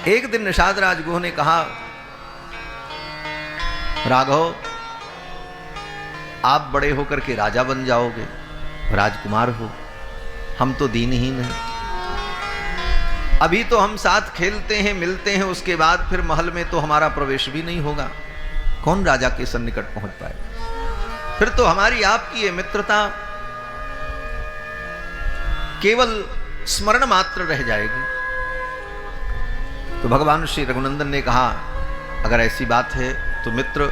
एक दिन निषाद राजगुह ने कहा, राघव आप बड़े होकर के राजा बन जाओगे, राजकुमार हो, हम तो दीनहीन हैं। अभी तो हम साथ खेलते हैं मिलते हैं, उसके बाद फिर महल में तो हमारा प्रवेश भी नहीं होगा, कौन राजा के सन्निकट पहुंच पाए? फिर तो हमारी आपकी ये मित्रता केवल स्मरण मात्र रह जाएगी। तो भगवान श्री रघुनंदन ने कहा, अगर ऐसी बात है तो मित्र,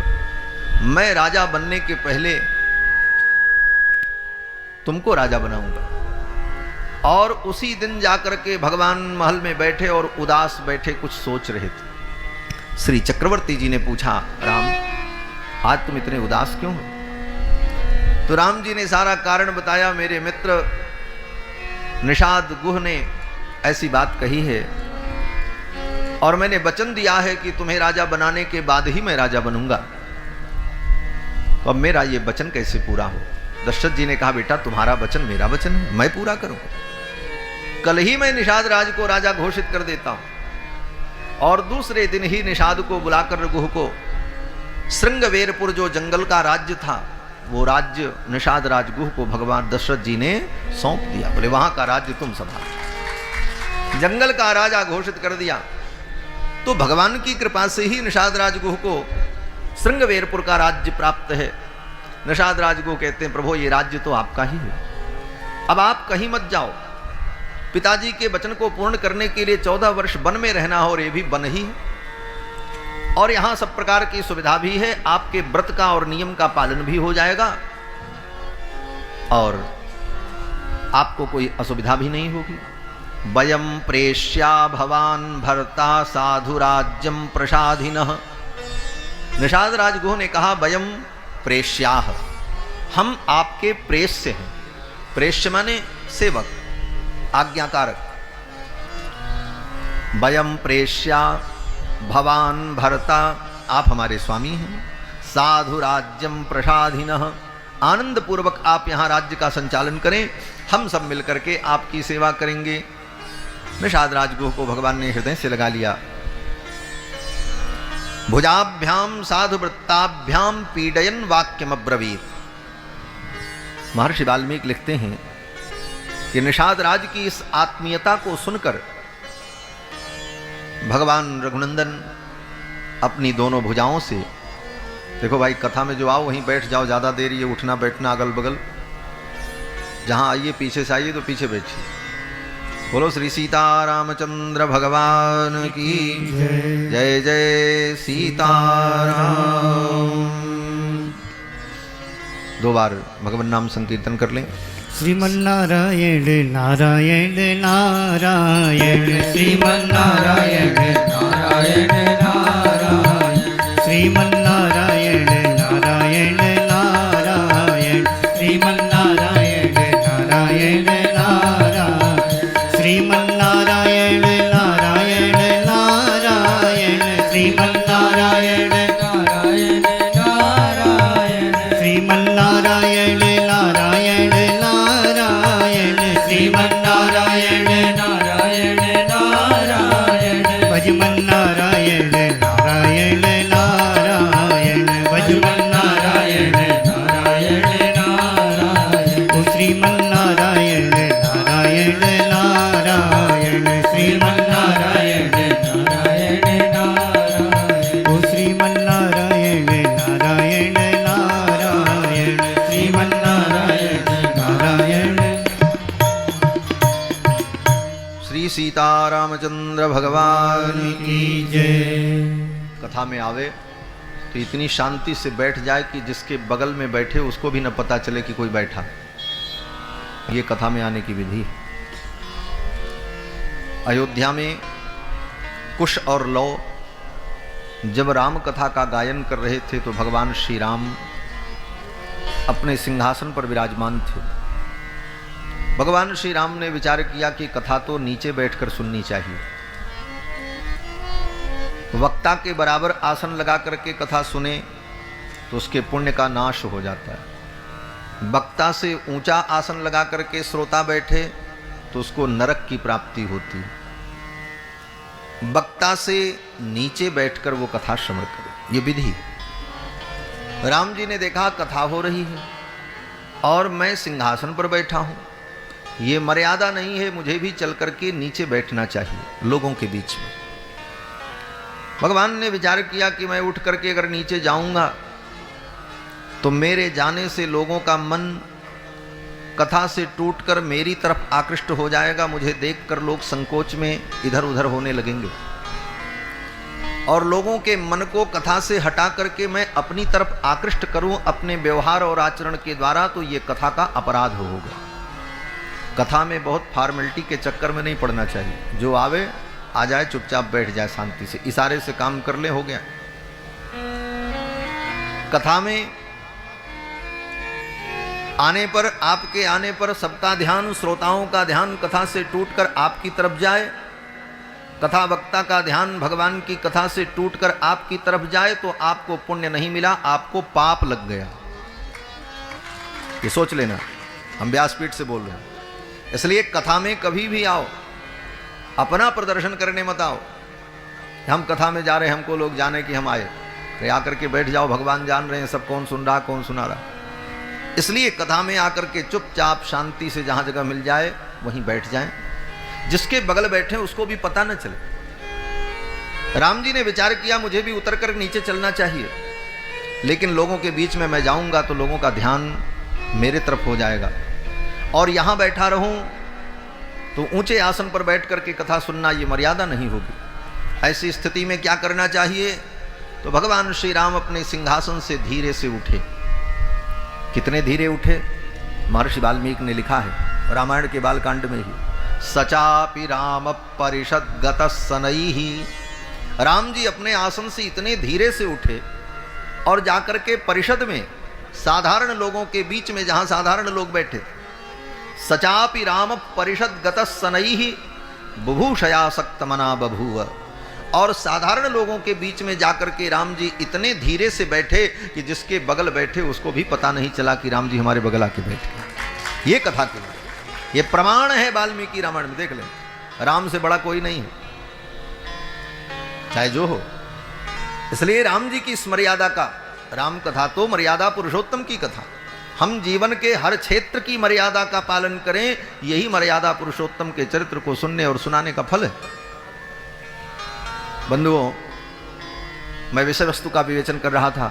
मैं राजा बनने के पहले तुमको राजा बनाऊंगा। और उसी दिन जाकर के भगवान महल में बैठे और उदास बैठे कुछ सोच रहे थे। श्री चक्रवर्ती जी ने पूछा, राम आज तुम इतने उदास क्यों हो? तो राम जी ने सारा कारण बताया, मेरे मित्र निषाद गुह ने ऐसी बात कही है और मैंने वचन दिया है कि तुम्हें राजा बनाने के बाद ही मैं राजा बनूंगा। तो अब मेरा ये वचन कैसे पूरा हो? दशरथ जी ने कहा, बेटा तुम्हारा वचन मेरा वचन है, मैं पूरा करूंगा। कल ही मैं निषाद राज को राजा घोषित कर देता हूं और दूसरे दिन ही निषाद को बुलाकर रघुह को श्रृंगवेरपुर जो जंगल का राज्य था, वो राज्य निषाद राजगुह को भगवान दशरथ जी ने सौंप दिया। बोले वहां का राज्य तुम संभालो। जंगल का राजा घोषित कर दिया। तो भगवान की कृपा से ही निषाद राजगुह को श्रृंगवेरपुर का राज्य प्राप्त है। निषाद राजगुह कहते हैं, प्रभु ये राज्य तो आपका ही है, अब आप कहीं मत जाओ। पिताजी के वचन को पूर्ण करने के लिए 14 वर्ष वन में रहना हो, और ये भी वन ही है, और यहां सब प्रकार की सुविधा भी है, आपके व्रत का और नियम का पालन भी हो जाएगा और आपको कोई असुविधा भी नहीं होगी। वयम प्रेष्या भवान भर्ता साधु राज्यम प्रसादिनः। निषाद राजगुह ने कहा, वयम प्रेष्याः, हम आपके प्रेष्य हैं। प्रेष्य माने सेवक, आज्ञाकारक। वयम प्रेष्या भवान भर्ता, आप हमारे स्वामी हैं। साधु राज्यम प्रसादिनः, आनंद पूर्वक आप यहाँ राज्य का संचालन करें, हम सब मिलकर के आपकी सेवा करेंगे। निषाद राजगुह को भगवान ने हृदय से लगा लिया। भुजाभ्याम साधु वृत्ताभ्याम पीडयन वाक्यम अब्रवीत। महर्षि वाल्मीकि लिखते हैं कि निषाद राज की इस आत्मीयता को सुनकर भगवान रघुनंदन अपनी दोनों भुजाओं से, देखो भाई कथा में जो आओ वहीं बैठ जाओ, ज़्यादा देर ये उठना बैठना अगल बगल, जहाँ आइए पीछे से आइए तो पीछे बैठिए। बोलो श्री सीतारामचंद्र भगवान की जय। जय सीताराम। 2 बार भगवान नाम संकीर्तन कर लें। श्रीमन्नारायण नारायण नारायण, श्रीमन्नारायण नारायण नारायण, श्रीमन्नारायण नारायण नारायण, श्रीमन्नारायण नारायण नारायण, श्रीमन्नारायण नारायण नारायण, श्रीमन्नारायण नारायण नारायण, श्रीमन्नारायण नारायण नारायण, श्रीमन्नारायण नारायण नारायण, भजमन्नारायण नारायण नारायण, भजमन्नारायण नारायण नारायण, ओ श्रीमन्नारायण नारायण नारायण, श्रीमन्नारायण नारायण नारायण, ओ श्रीमन्नारायण नारायण नारायण, श्रीमन्नारायण नारायण। श्री सीतारामचंद्र भगवान की जय। कथा में आवे तो इतनी शांति से बैठ जाए कि जिसके बगल में बैठे उसको भी न पता चले कि कोई बैठा। ये कथा में आने की विधि। अयोध्या में कुश और लौ जब राम कथा का गायन कर रहे थे तो भगवान श्री राम अपने सिंहासन पर विराजमान थे। भगवान श्री राम ने विचार किया कि कथा तो नीचे बैठकर सुननी चाहिए। वक्ता के बराबर आसन लगा करके कथा सुने तो उसके पुण्य का नाश हो जाता है। वक्ता से ऊंचा आसन लगा करके श्रोता बैठे तो उसको नरक की प्राप्ति होती है। वक्ता से नीचे बैठकर वो कथा श्रवण करे, ये विधि। राम जी ने देखा कथा हो रही है और मैं सिंहासन पर बैठा हूं, ये मर्यादा नहीं है, मुझे भी चल करके नीचे बैठना चाहिए लोगों के बीच में। भगवान ने विचार किया कि मैं उठ करके अगर नीचे जाऊंगा तो मेरे जाने से लोगों का मन कथा से टूटकर मेरी तरफ आकृष्ट हो जाएगा, मुझे देखकर लोग संकोच में इधर उधर होने लगेंगे और लोगों के मन को कथा से हटा करके मैं अपनी तरफ आकृष्ट करूं अपने व्यवहार और आचरण के द्वारा, तो ये कथा का अपराध होगा। कथा में बहुत फॉर्मेलिटी के चक्कर में नहीं पड़ना चाहिए, जो आवे आ जाए, चुपचाप बैठ जाए, शांति से इशारे से काम कर ले, हो गया। कथा में आने पर, आपके आने पर सबका ध्यान, श्रोताओं का ध्यान कथा से टूटकर आपकी तरफ जाए, कथा वक्ता का ध्यान भगवान की कथा से टूटकर आपकी तरफ जाए, तो आपको पुण्य नहीं मिला, आपको पाप लग गया। ये सोच लेना, हम व्यासपीठ से बोल रहे हैं। इसलिए कथा में कभी भी आओ, अपना प्रदर्शन करने मत आओ। हम कथा में जा रहे हैं, हमको लोग जाने कि हम आए, तो आकर के बैठ जाओ, भगवान जान रहे हैं सब कौन सुन रहा कौन सुना रहा। इसलिए कथा में आकर के चुपचाप शांति से जहां जगह मिल जाए वहीं बैठ जाएं, जिसके बगल बैठे उसको भी पता न चले। राम जी ने विचार किया मुझे भी उतर कर नीचे चलना चाहिए, लेकिन लोगों के बीच में मैं जाऊंगा तो लोगों का ध्यान मेरे तरफ हो जाएगा, और यहां बैठा रहूं तो ऊंचे आसन पर बैठ करके कथा सुनना ये मर्यादा नहीं होगी। ऐसी स्थिति में क्या करना चाहिए? तो भगवान श्री राम अपने सिंहासन से धीरे से उठे। कितने धीरे उठे? महर्षि वाल्मीकि ने लिखा है रामायण के बालकांड में ही, सचापि राम परिषद गतसनैहि। राम जी अपने आसन से इतने धीरे से उठे और जाकर के परिषद में, साधारण लोगों के बीच में, जहां साधारण लोग बैठे, सचापि राम परिषद गतसनैहि बुभूषयासक्त मना बभूव। और साधारण लोगों के बीच में जाकर के राम जी इतने धीरे से बैठे कि जिसके बगल बैठे उसको भी पता नहीं चला कि राम जी हमारे बगल आके बैठे। ये कथा के लिए ये प्रमाण है वाल्मीकि रामायण में, देख लें। राम से बड़ा कोई नहीं है, चाहे जो हो। इसलिए राम जी की इस मर्यादा का, राम कथा तो मर्यादा पुरुषोत्तम की कथा, हम जीवन के हर क्षेत्र की मर्यादा का पालन करें, यही मर्यादा पुरुषोत्तम के चरित्र को सुनने और सुनाने का फल है। बंधुओं, मैं विषय वस्तु का विवेचन कर रहा था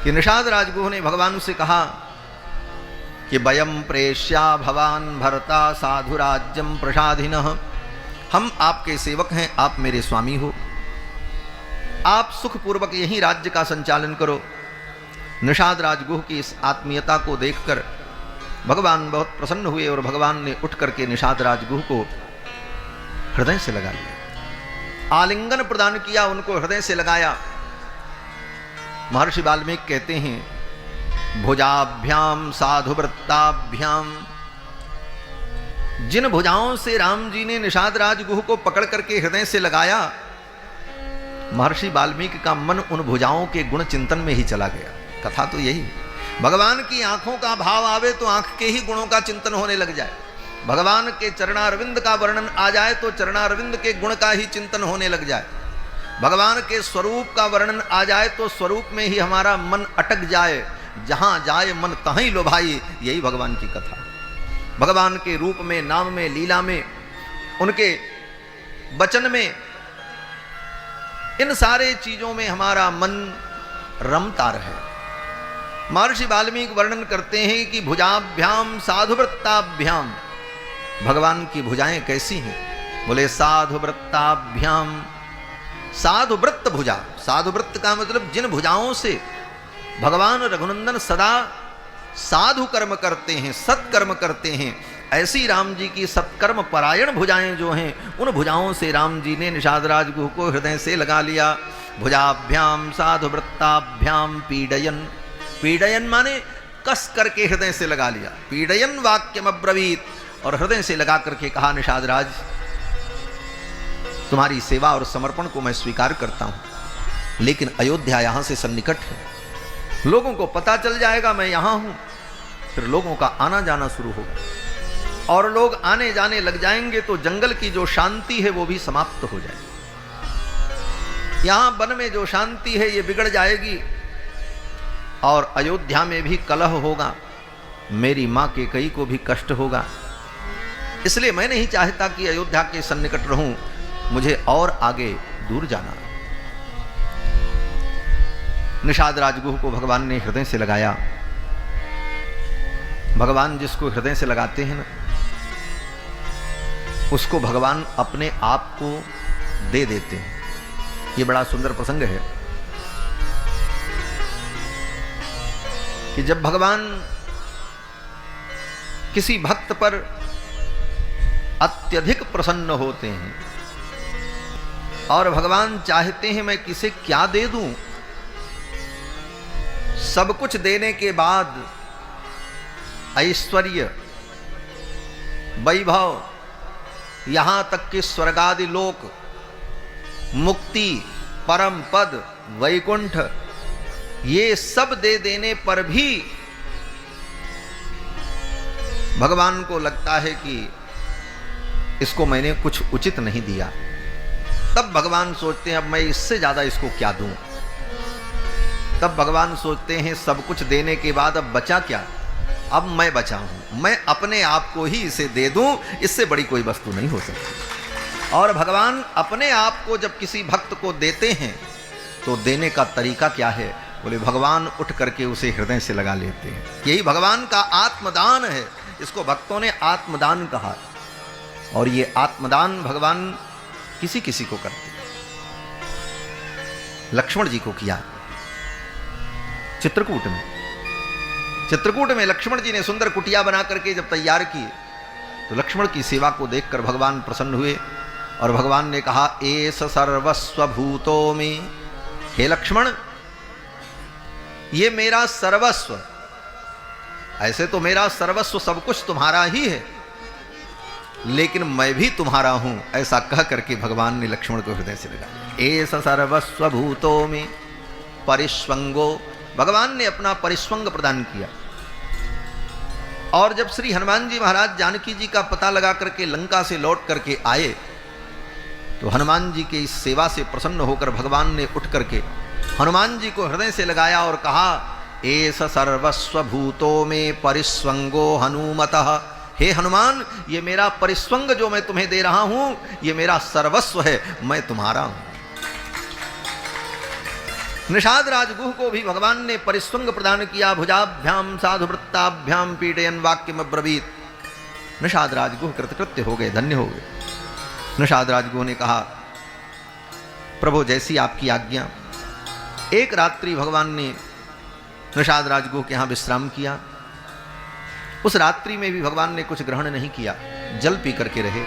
कि निषाद राजगुह ने भगवान से कहा कि वयम प्रेष्या भवान भरता साधु राज्यम प्रसादिनः। हम आपके सेवक हैं, आप मेरे स्वामी हो, आप सुखपूर्वक यही राज्य का संचालन करो। निषाद राजगुह की इस आत्मीयता को देखकर भगवान बहुत प्रसन्न हुए और भगवान ने उठ करके निषाद राजगुह को हृदय से लगा लिया, आलिंगन प्रदान किया, उनको हृदय से लगाया। महर्षि वाल्मीकि कहते हैं भुजाभ्याम साधुवृत्ताभ्याम। जिन भुजाओं से राम जी ने निषाद राजगुह को पकड़ करके हृदय से लगाया, महर्षि वाल्मीकि का मन उन भुजाओं के गुण चिंतन में ही चला गया। कथा तो यही, भगवान की आंखों का भाव आवे तो आंख के ही गुणों का चिंतन होने लग जाए, भगवान के चरणारविंद का वर्णन आ जाए तो चरणारविंद के गुण का ही चिंतन होने लग जाए, भगवान के स्वरूप का वर्णन आ जाए तो स्वरूप में ही हमारा मन अटक जाए, जहां जाए मन तहीं लो भाई। यही भगवान की कथा। भगवान के रूप में, नाम में, लीला में, उनके वचन में, इन सारे चीजों में हमारा मन रमता रहे। महर्षि वाल्मीकि वर्णन करते हैं कि भुजाभ्याम साधुवृत्ताभ्याम, भगवान की भुजाएं कैसी हैं? बोले साधुवृत्ताभ्याम, साधुवृत्त भुजा। साधुवृत्त का मतलब जिन भुजाओं से भगवान रघुनंदन सदा साधु कर्म करते हैं, सत्कर्म करते हैं, ऐसी राम जी की सत्कर्म परायण भुजाएं जो हैं, उन भुजाओं से राम जी ने निषाद राजगुह को हृदय से लगा लिया। भुजाभ्याम साधुवृत्ताभ्याम पीडयन। पीडयन माने कस करके हृदय से लगा लिया। पीडयन वाक्यम अब्रवीत, और हृदय से लगा करके कहा निषाद राज, तुम्हारी सेवा और समर्पण को मैं स्वीकार करता हूं, लेकिन अयोध्या यहां से सन्निकट है, लोगों को पता चल जाएगा मैं यहां हूं, फिर लोगों का आना जाना शुरू होगा। और लोग आने जाने लग जाएंगे तो जंगल की जो शांति है वो भी समाप्त हो जाएगी। यहां वन में जो शांति है ये बिगड़ जाएगी और अयोध्या में भी कलह होगा, मेरी मां कैकेयी को भी कष्ट होगा। इसलिए मैं नहीं चाहता कि अयोध्या के सन्निकट रहूं, मुझे और आगे दूर जाना। निषाद राजगुह को भगवान ने हृदय से लगाया। भगवान जिसको हृदय से लगाते हैं ना, उसको भगवान अपने आप को दे देते हैं। ये बड़ा सुंदर प्रसंग है कि जब भगवान किसी भक्त पर अत्यधिक प्रसन्न होते हैं और भगवान चाहते हैं मैं किसे क्या दे दूं, सब कुछ देने के बाद ऐश्वर्य, वैभव, यहां तक कि स्वर्गादि लोक, मुक्ति, परम पद, वैकुंठ, ये सब दे देने पर भी भगवान को लगता है कि इसको मैंने कुछ उचित नहीं दिया। तब भगवान सोचते हैं अब मैं इससे ज्यादा इसको क्या दूं। तब भगवान सोचते हैं सब कुछ देने के बाद अब बचा क्या, अब मैं बचा हूं, मैं अपने आप को ही इसे दे दूं, इससे बड़ी कोई वस्तु नहीं हो सकती। और भगवान अपने आप को जब किसी भक्त को देते हैं तो देने का तरीका क्या है, बोले भगवान उठ करके उसे हृदय से लगा लेते हैं। यही भगवान का आत्मदान है, इसको भक्तों ने आत्मदान कहा। और ये आत्मदान भगवान किसी किसी को करते हैं। लक्ष्मण जी को किया चित्रकूट में। चित्रकूट में लक्ष्मण जी ने सुंदर कुटिया बना करके जब तैयार की तो लक्ष्मण की सेवा को देखकर भगवान प्रसन्न हुए और भगवान ने कहा एस सर्वस्व भूतों में, हे लक्ष्मण ये मेरा सर्वस्व, ऐसे तो मेरा सर्वस्व सब कुछ तुम्हारा ही है, लेकिन मैं भी तुम्हारा हूं, ऐसा कह करके भगवान ने लक्ष्मण को हृदय से लगा लिया। एस सर्वस्व भूतों में परिस्वंगो, भगवान ने अपना परिस्वंग प्रदान किया। और जब श्री हनुमान जी महाराज जानकी जी का पता लगा करके लंका से लौट करके आए तो हनुमान जी के इस सेवा से प्रसन्न होकर भगवान ने उठ करके हनुमान जी को हृदय से लगाया और कहा एस सर्वस्व भूतों में परिस्वंगो हनुमतः, हे हनुमान ये मेरा परिस्वंग जो मैं तुम्हें दे रहा हूं ये मेरा सर्वस्व है, मैं तुम्हारा हूं। निषाद राजगुह को भी भगवान ने परिस्वंग प्रदान किया। भुजाभ्याम साधु वृत्ताभ्याम पीडयन वाक्यम अब्रवीत। निषाद राजगुह कृतकृत्य हो गए, धन्य हो गए। निषाद राजगुह ने कहा प्रभु जैसी आपकी आज्ञा। एक रात्रि भगवान ने निषाद राजगुह के यहां विश्राम किया। उस रात्रि में भी भगवान ने कुछ ग्रहण नहीं किया, जल पी करके रहे।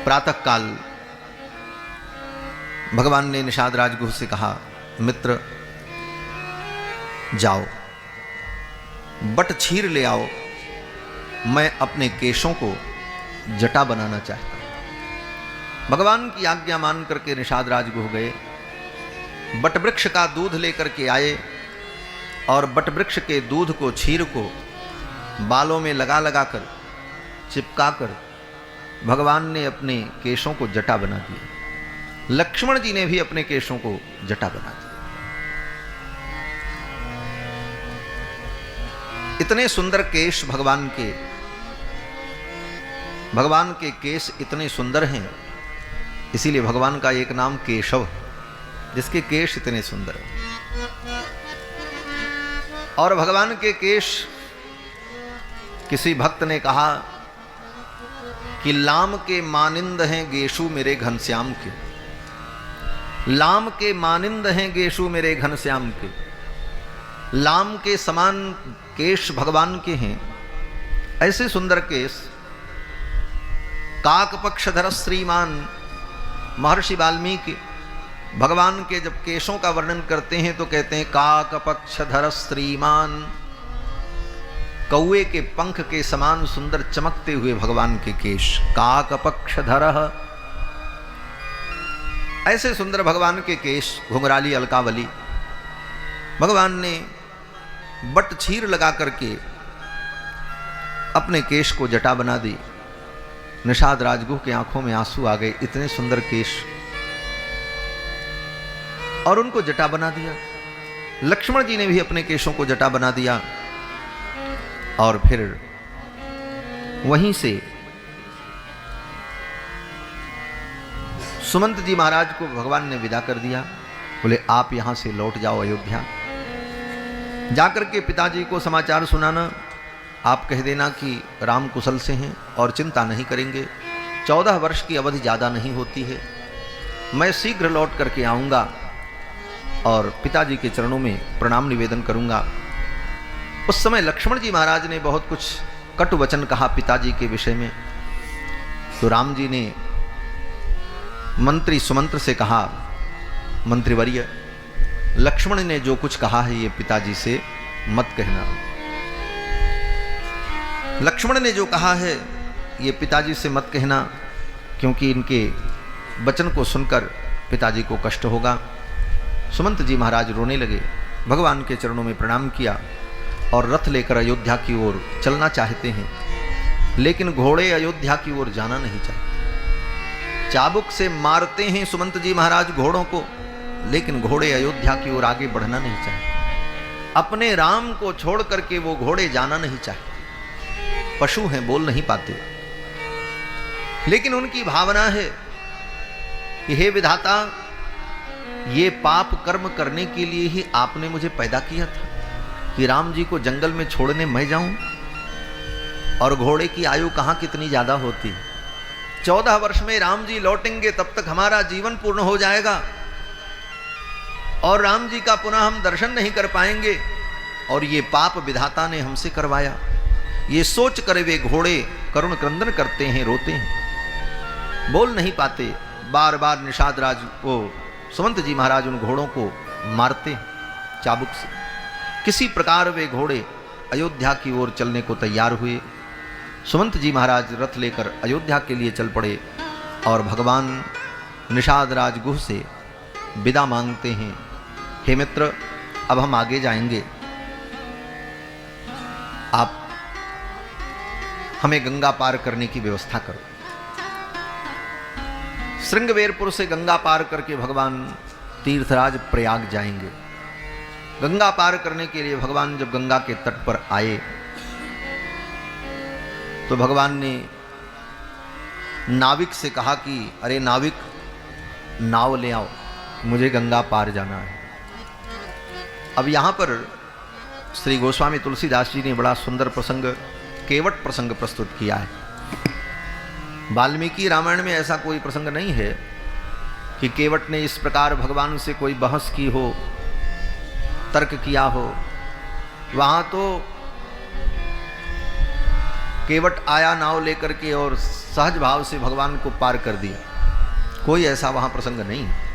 प्रातः काल भगवान ने निषाद राजगुह से कहा मित्र जाओ बट छीर ले आओ, मैं अपने केशों को जटा बनाना चाहता हूं। भगवान की आज्ञा मान करके निषाद राजगुह गए, बट वृक्ष का दूध लेकर के आए और बट वृक्ष के दूध को छीर को बालों में लगा लगा कर चिपका कर भगवान ने अपने केशों को जटा बना दिया। लक्ष्मण जी ने भी अपने केशों को जटा बना दिया। इतने सुंदर केश भगवान के केश इतने सुंदर हैं, इसीलिए भगवान का एक नाम केशव, जिसके केश इतने सुंदर हैं। और भगवान के केश, किसी भक्त ने कहा कि लाम के मानिंद हैं गेशु मेरे घनश्याम के, लाम के मानिंद हैं गेशु मेरे घनश्याम के। लाम के समान केश भगवान के हैं, ऐसे सुंदर केश। काकपक्षधर श्रीमान, महर्षि वाल्मीकि भगवान के जब केशों का वर्णन करते हैं तो कहते हैं काकपक्षधर श्रीमान, कौए के पंख के समान सुंदर चमकते हुए भगवान के केश। काकपक्षधर, ऐसे सुंदर भगवान के केश। घुंघराली अलकावली। भगवान ने बट छीर लगा करके अपने केश को जटा बना दी। निषाद राजगुह के आंखों में आंसू आ गए, इतने सुंदर केश, और उनको जटा बना दिया। लक्ष्मण जी ने भी अपने केशों को जटा बना दिया और फिर वहीं से सुमंत जी महाराज को भगवान ने विदा कर दिया। बोले आप यहां से लौट जाओ अयोध्या, जाकर के पिताजी को समाचार सुनाना, आप कह देना कि राम कुशल से हैं और चिंता नहीं करेंगे, 14 वर्ष की अवधि ज़्यादा नहीं होती है, मैं शीघ्र लौट करके आऊँगा और पिताजी के चरणों में प्रणाम निवेदन करूँगा। उस समय लक्ष्मण जी महाराज ने बहुत कुछ कटु वचन कहा पिताजी के विषय में, तो राम जी ने मंत्री सुमंत्र से कहा, मंत्रीवर्य, लक्ष्मण ने जो कुछ कहा है ये पिताजी से मत कहना। लक्ष्मण ने जो कहा है ये पिताजी से मत कहना, क्योंकि इनके वचन को सुनकर पिताजी को कष्ट होगा। सुमंत जी महाराज रोने लगे, भगवान के चरणों में प्रणाम किया और रथ लेकर अयोध्या की ओर चलना चाहते हैं, लेकिन घोड़े अयोध्या की ओर जाना नहीं चाहते। चाबुक से मारते हैं सुमंत जी महाराज घोड़ों को, लेकिन घोड़े अयोध्या की ओर आगे बढ़ना नहीं चाहते। अपने राम को छोड़ करके वो घोड़े जाना नहीं चाहते। पशु हैं, बोल नहीं पाते, लेकिन उनकी भावना है कि हे विधाता, ये पाप कर्म करने के लिए ही आपने मुझे पैदा किया था कि राम जी को जंगल में छोड़ने मैं जाऊं। और घोड़े की आयु कहां कितनी ज्यादा होती, 14 वर्ष में राम जी लौटेंगे, तब तक हमारा जीवन पूर्ण हो जाएगा और राम जी का पुनः हम दर्शन नहीं कर पाएंगे, और ये पाप विधाता ने हमसे करवाया। ये सोच कर वे घोड़े करुण क्रंदन करते हैं, रोते हैं, बोल नहीं पाते। बार बार निषाद राज को सुमंत जी महाराज उन घोड़ों को मारते चाबुक से। किसी प्रकार वे घोड़े अयोध्या की ओर चलने को तैयार हुए। सुमंत जी महाराज रथ लेकर अयोध्या के लिए चल पड़े और भगवान निषाद राजगुह से विदा मांगते हैं, हे मित्र, अब हम आगे जाएंगे, आप हमें गंगा पार करने की व्यवस्था करो। श्रृंगवेरपुर से गंगा पार करके भगवान तीर्थराज प्रयाग जाएंगे। गंगा पार करने के लिए भगवान जब गंगा के तट पर आए तो भगवान ने नाविक से कहा कि अरे नाविक, नाव ले आओ, मुझे गंगा पार जाना है। अब यहाँ पर श्री गोस्वामी तुलसीदास जी ने बड़ा सुंदर प्रसंग, केवट प्रसंग प्रस्तुत किया है। वाल्मीकि रामायण में ऐसा कोई प्रसंग नहीं है कि केवट ने इस प्रकार भगवान से कोई बहस की हो, तर्क किया हो। वहाँ तो केवट आया नाव लेकर के और सहज भाव से भगवान को पार कर दिया, कोई ऐसा वहाँ प्रसंग नहीं है।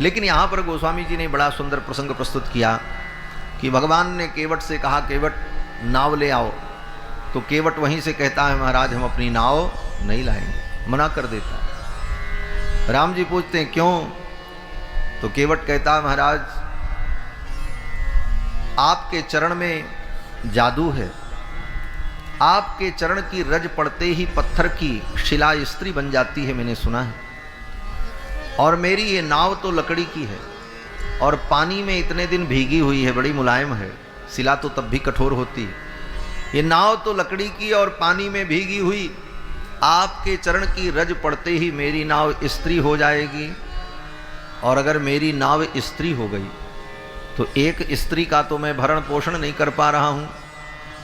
लेकिन यहाँ पर गोस्वामी जी ने बड़ा सुंदर प्रसंग प्रस्तुत किया कि भगवान ने केवट से कहा, केवट नाव ले आओ, तो केवट वहीं से कहता है, महाराज हम अपनी नाव नहीं लाएंगे, मना कर देता है। राम जी पूछते हैं क्यों, तो केवट कहता है, महाराज आपके चरण में जादू है, आपके चरण की रज पड़ते ही पत्थर की शिला स्त्री बन जाती है, मैंने सुना है, और मेरी ये नाव तो लकड़ी की है और पानी में इतने दिन भीगी हुई है, बड़ी मुलायम है, शिला तो तब भी कठोर होती है, ये नाव तो लकड़ी की और पानी में भीगी हुई, आपके चरण की रज पड़ते ही मेरी नाव स्त्री हो जाएगी, और अगर मेरी नाव स्त्री हो गई तो एक स्त्री का तो मैं भरण पोषण नहीं कर पा रहा हूँ।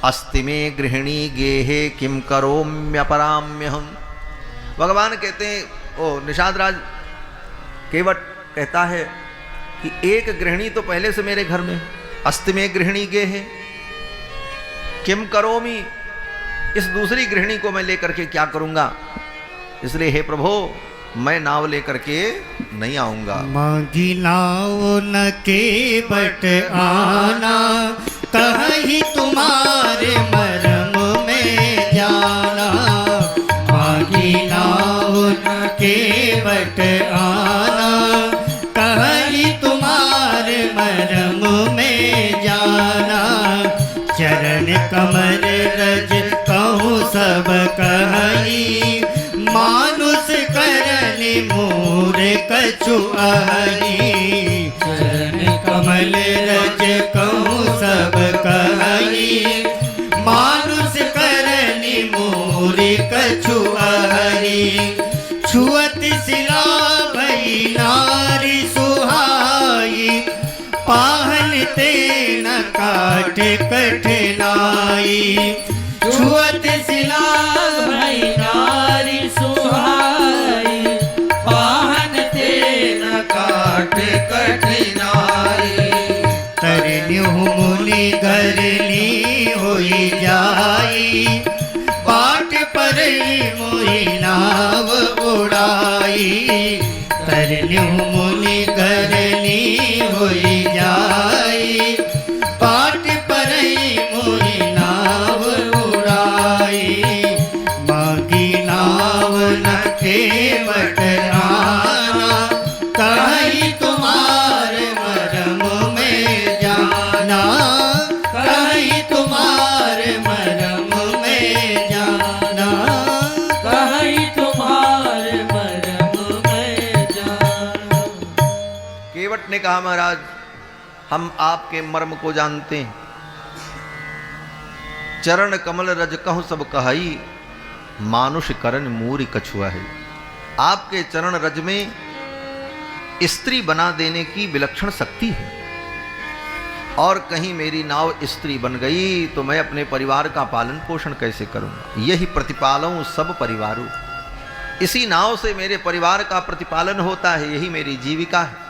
अस्ति में गृहिणी गेहे किम करोम्यपराम्य हम। भगवान कहते हैं, ओ निषाद राज, केवट कहता है कि एक गृहिणी तो पहले से मेरे घर में, अस्ति में गृहिणी गेहे किम करोमी, इस दूसरी गृहिणी को मैं लेकर के क्या करूंगा, इसलिए हे प्रभु मैं नाव लेकर के नहीं आऊंगा। मांगी नाव न केवट आना, कहीं तुम्हारे मरम में जाना। मांगी नाव न केवट आना, कहीं तुम्हारे मरम में जाना। चरण कमर रज कहूँ कही, मानुष करनि मूर कछु अहि। चरण कमल रज कहूँ सब कही, मानुष करनि मूर कछु अहि। छुअत शिला भई नारी सुहाई, पाहन ते न काट कठिनाई। छुअत शिला भई नारी सुहाई, पाहन ते न काट कठिनाई। तरन्यु मुनि गरनी होई जाई, बाट पर मोहि नाव उड़ाई। तरन्यु मुनि गरनी होई जाई, बाट पर मोहि नाव उड़ाई। मागी नाव न केवट आना, कहीं तुम्हार मरम में जाना। कहीं तुम्हार मरम में जाना। कहीं तुम्हार मरम में जाना। केवट ने कहा, महाराज हम आपके मर्म को जानते हैं। चरण कमल रज कहूँ सब कहाई, मानुष करन मूरी कछुआ है। आपके चरण रज में स्त्री बना देने की विलक्षण शक्ति है, और कहीं मेरी नाव स्त्री बन गई तो मैं अपने परिवार का पालन पोषण कैसे करूंगा। यही प्रतिपालूं सब परिवारों, इसी नाव से मेरे परिवार का प्रतिपालन होता है, यही मेरी जीविका है,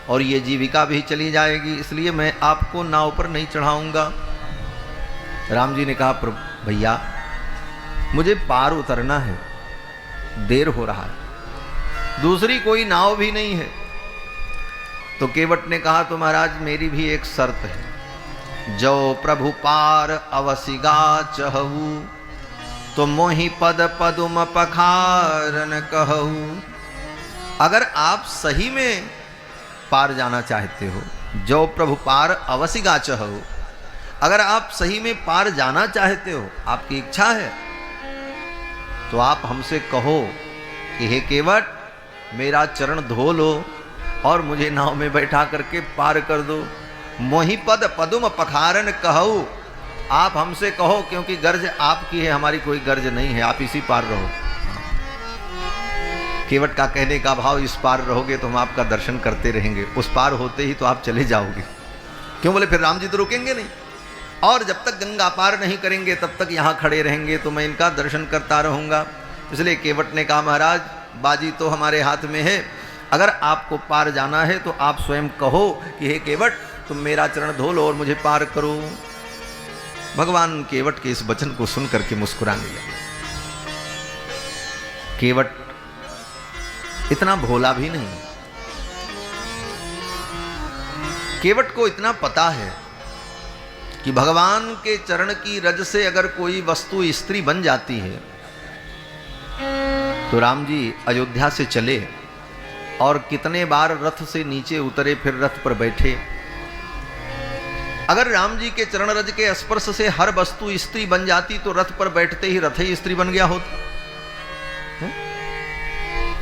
और ये जीविका भी चली जाएगी, इसलिए मैं आपको नाव पर नहीं चढ़ाऊंगा। राम जी ने कहा, प्रभु भैया मुझे पार उतरना है, देर हो रहा है, दूसरी कोई नाव भी नहीं है। तो केवट ने कहा, तो महाराज मेरी भी एक शर्त है। जो प्रभु पार अवसिगा चहु, तो मोहि पद पदुम पखारन कहू। अगर आप सही में पार जाना चाहते हो, जो प्रभु पार अवसिगा चहु, अगर आप सही में पार जाना चाहते हो, आपकी इच्छा है, तो आप हमसे कहो कि हे केवट मेरा चरण धो लो और मुझे नाव में बैठा करके पार कर दो। मोहि पद पदुम पखारन कहू, आप हमसे कहो, क्योंकि गर्ज आपकी है, हमारी कोई गर्ज नहीं है, आप इसी पार रहो। केवट का कहने का भाव, इस पार रहोगे तो हम आपका दर्शन करते रहेंगे, उस पार होते ही तो आप चले जाओगे। क्यों बोले, फिर राम जी तो रुकेंगे नहीं, और जब तक गंगा पार नहीं करेंगे तब तक यहाँ खड़े रहेंगे, तो मैं इनका दर्शन करता रहूँगा। इसलिए केवट ने कहा, महाराज बाजी तो हमारे हाथ में है, अगर आपको पार जाना है तो आप स्वयं कहो कि हे केवट तुम मेरा चरण धो लो और मुझे पार करो। भगवान केवट के इस वचन को सुन करके मुस्कुराने लगे। केवट इतना भोला भी नहीं, केवट को इतना पता है कि भगवान के चरण की रज से अगर कोई वस्तु स्त्री बन जाती है तो राम जी अयोध्या से चले और कितने बार रथ से नीचे उतरे, फिर रथ पर बैठे। अगर राम जी के चरण रज के स्पर्श से हर वस्तु स्त्री बन जाती तो रथ पर बैठते ही रथ ही स्त्री बन गया होता,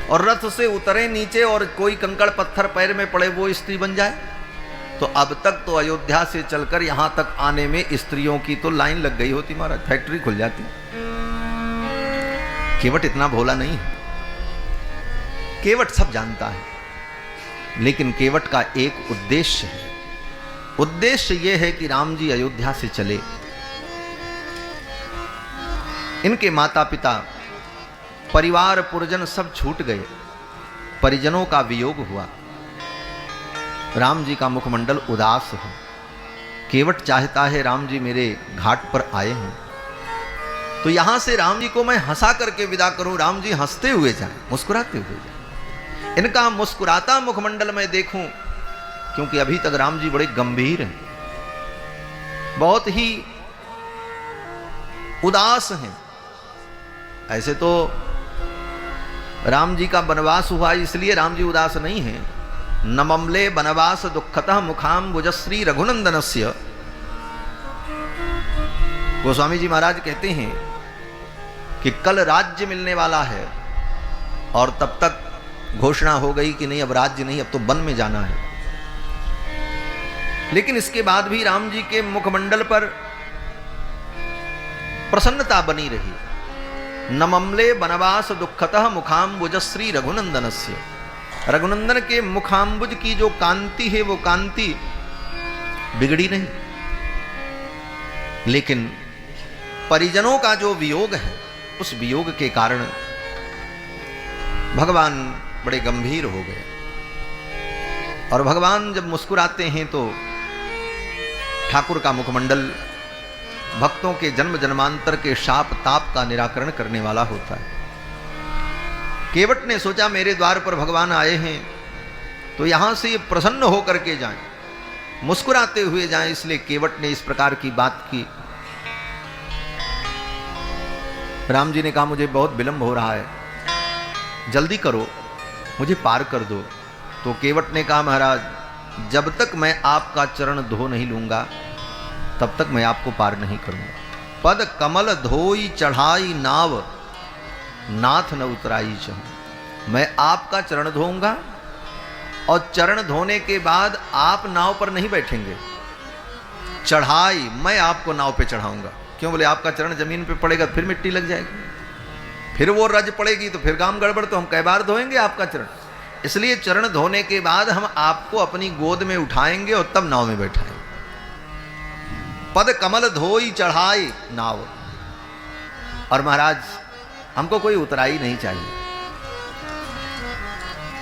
और रथ से उतरे नीचे और कोई कंकड़ पत्थर पैर में पड़े वो स्त्री बन जाए, तो अब तक तो अयोध्या से चलकर यहां तक आने में स्त्रियों की तो लाइन लग गई होती महाराज, फैक्ट्री खुल जाती। केवट इतना भोला नहीं है, केवट सब जानता है, लेकिन केवट का एक उद्देश्य है। उद्देश्य यह है कि राम जी अयोध्या से चले। इनके माता पिता परिवार पुरजन सब छूट गए, परिजनों का वियोग हुआ, राम जी का मुखमंडल उदास है। केवट चाहता है राम जी मेरे घाट पर आए हैं तो यहां से राम जी को मैं हंसा करके विदा करूं, राम जी हंसते हुए जाएं, मुस्कुराते हुए जाएं, इनका मुस्कुराता मुखमंडल मैं देखूं, क्योंकि अभी तक राम जी बड़े गंभीर हैं, बहुत ही उदास हैं। ऐसे तो राम जी का वनवास हुआ इसलिए राम जी उदास नहीं हैं। नममले वनवास दुखतः मुखाम बुजश्री रघुनंदनस्य। गोस्वामी जी महाराज कहते हैं कि कल राज्य मिलने वाला है, और तब तक घोषणा हो गई कि नहीं अब राज्य नहीं, अब तो वन में जाना है। लेकिन इसके बाद भी राम जी के मुखमंडल पर प्रसन्नता बनी रही। नममले वनवास दुखतः मुखाम्बुजश्री रघुनंदनस्य। रघुनंदन के मुखाम्बुज की जो कांति है वो कांति बिगड़ी नहीं, लेकिन परिजनों का जो वियोग है उस वियोग के कारण भगवान बड़े गंभीर हो गए। और भगवान जब मुस्कुराते हैं तो ठाकुर का मुखमंडल भक्तों के जन्म जन्मांतर के शाप ताप का निराकरण करने वाला होता है। केवट ने सोचा मेरे द्वार पर भगवान आए हैं तो यहां से ये प्रसन्न होकर के जाएं, मुस्कुराते हुए जाएं, इसलिए केवट ने इस प्रकार की बात की। राम जी ने कहा मुझे बहुत विलंब हो रहा है, जल्दी करो, मुझे पार कर दो। तो केवट ने कहा महाराज जब तक मैं आपका चरण धो नहीं लूंगा तब तक मैं आपको पार नहीं करूंगा। पद कमल धोई चढ़ाई नाव नाथ न उतराई चहूं। मैं आपका चरण धोऊंगा और चरण धोने के बाद आप नाव पर नहीं बैठेंगे, चढ़ाई मैं आपको नाव पे चढ़ाऊंगा। क्यों? बोले आपका चरण जमीन पे पड़ेगा फिर मिट्टी लग जाएगी, फिर वो रज पड़ेगी तो फिर काम गड़बड़, तो हम कई बार धोएंगे आपका चरण। इसलिए चरण धोने के बाद हम आपको अपनी गोद में उठाएंगे और तब नाव में बैठाएंगे। पद कमल धोई चढ़ाई नाव। और महाराज हमको कोई उतराई नहीं चाहिए।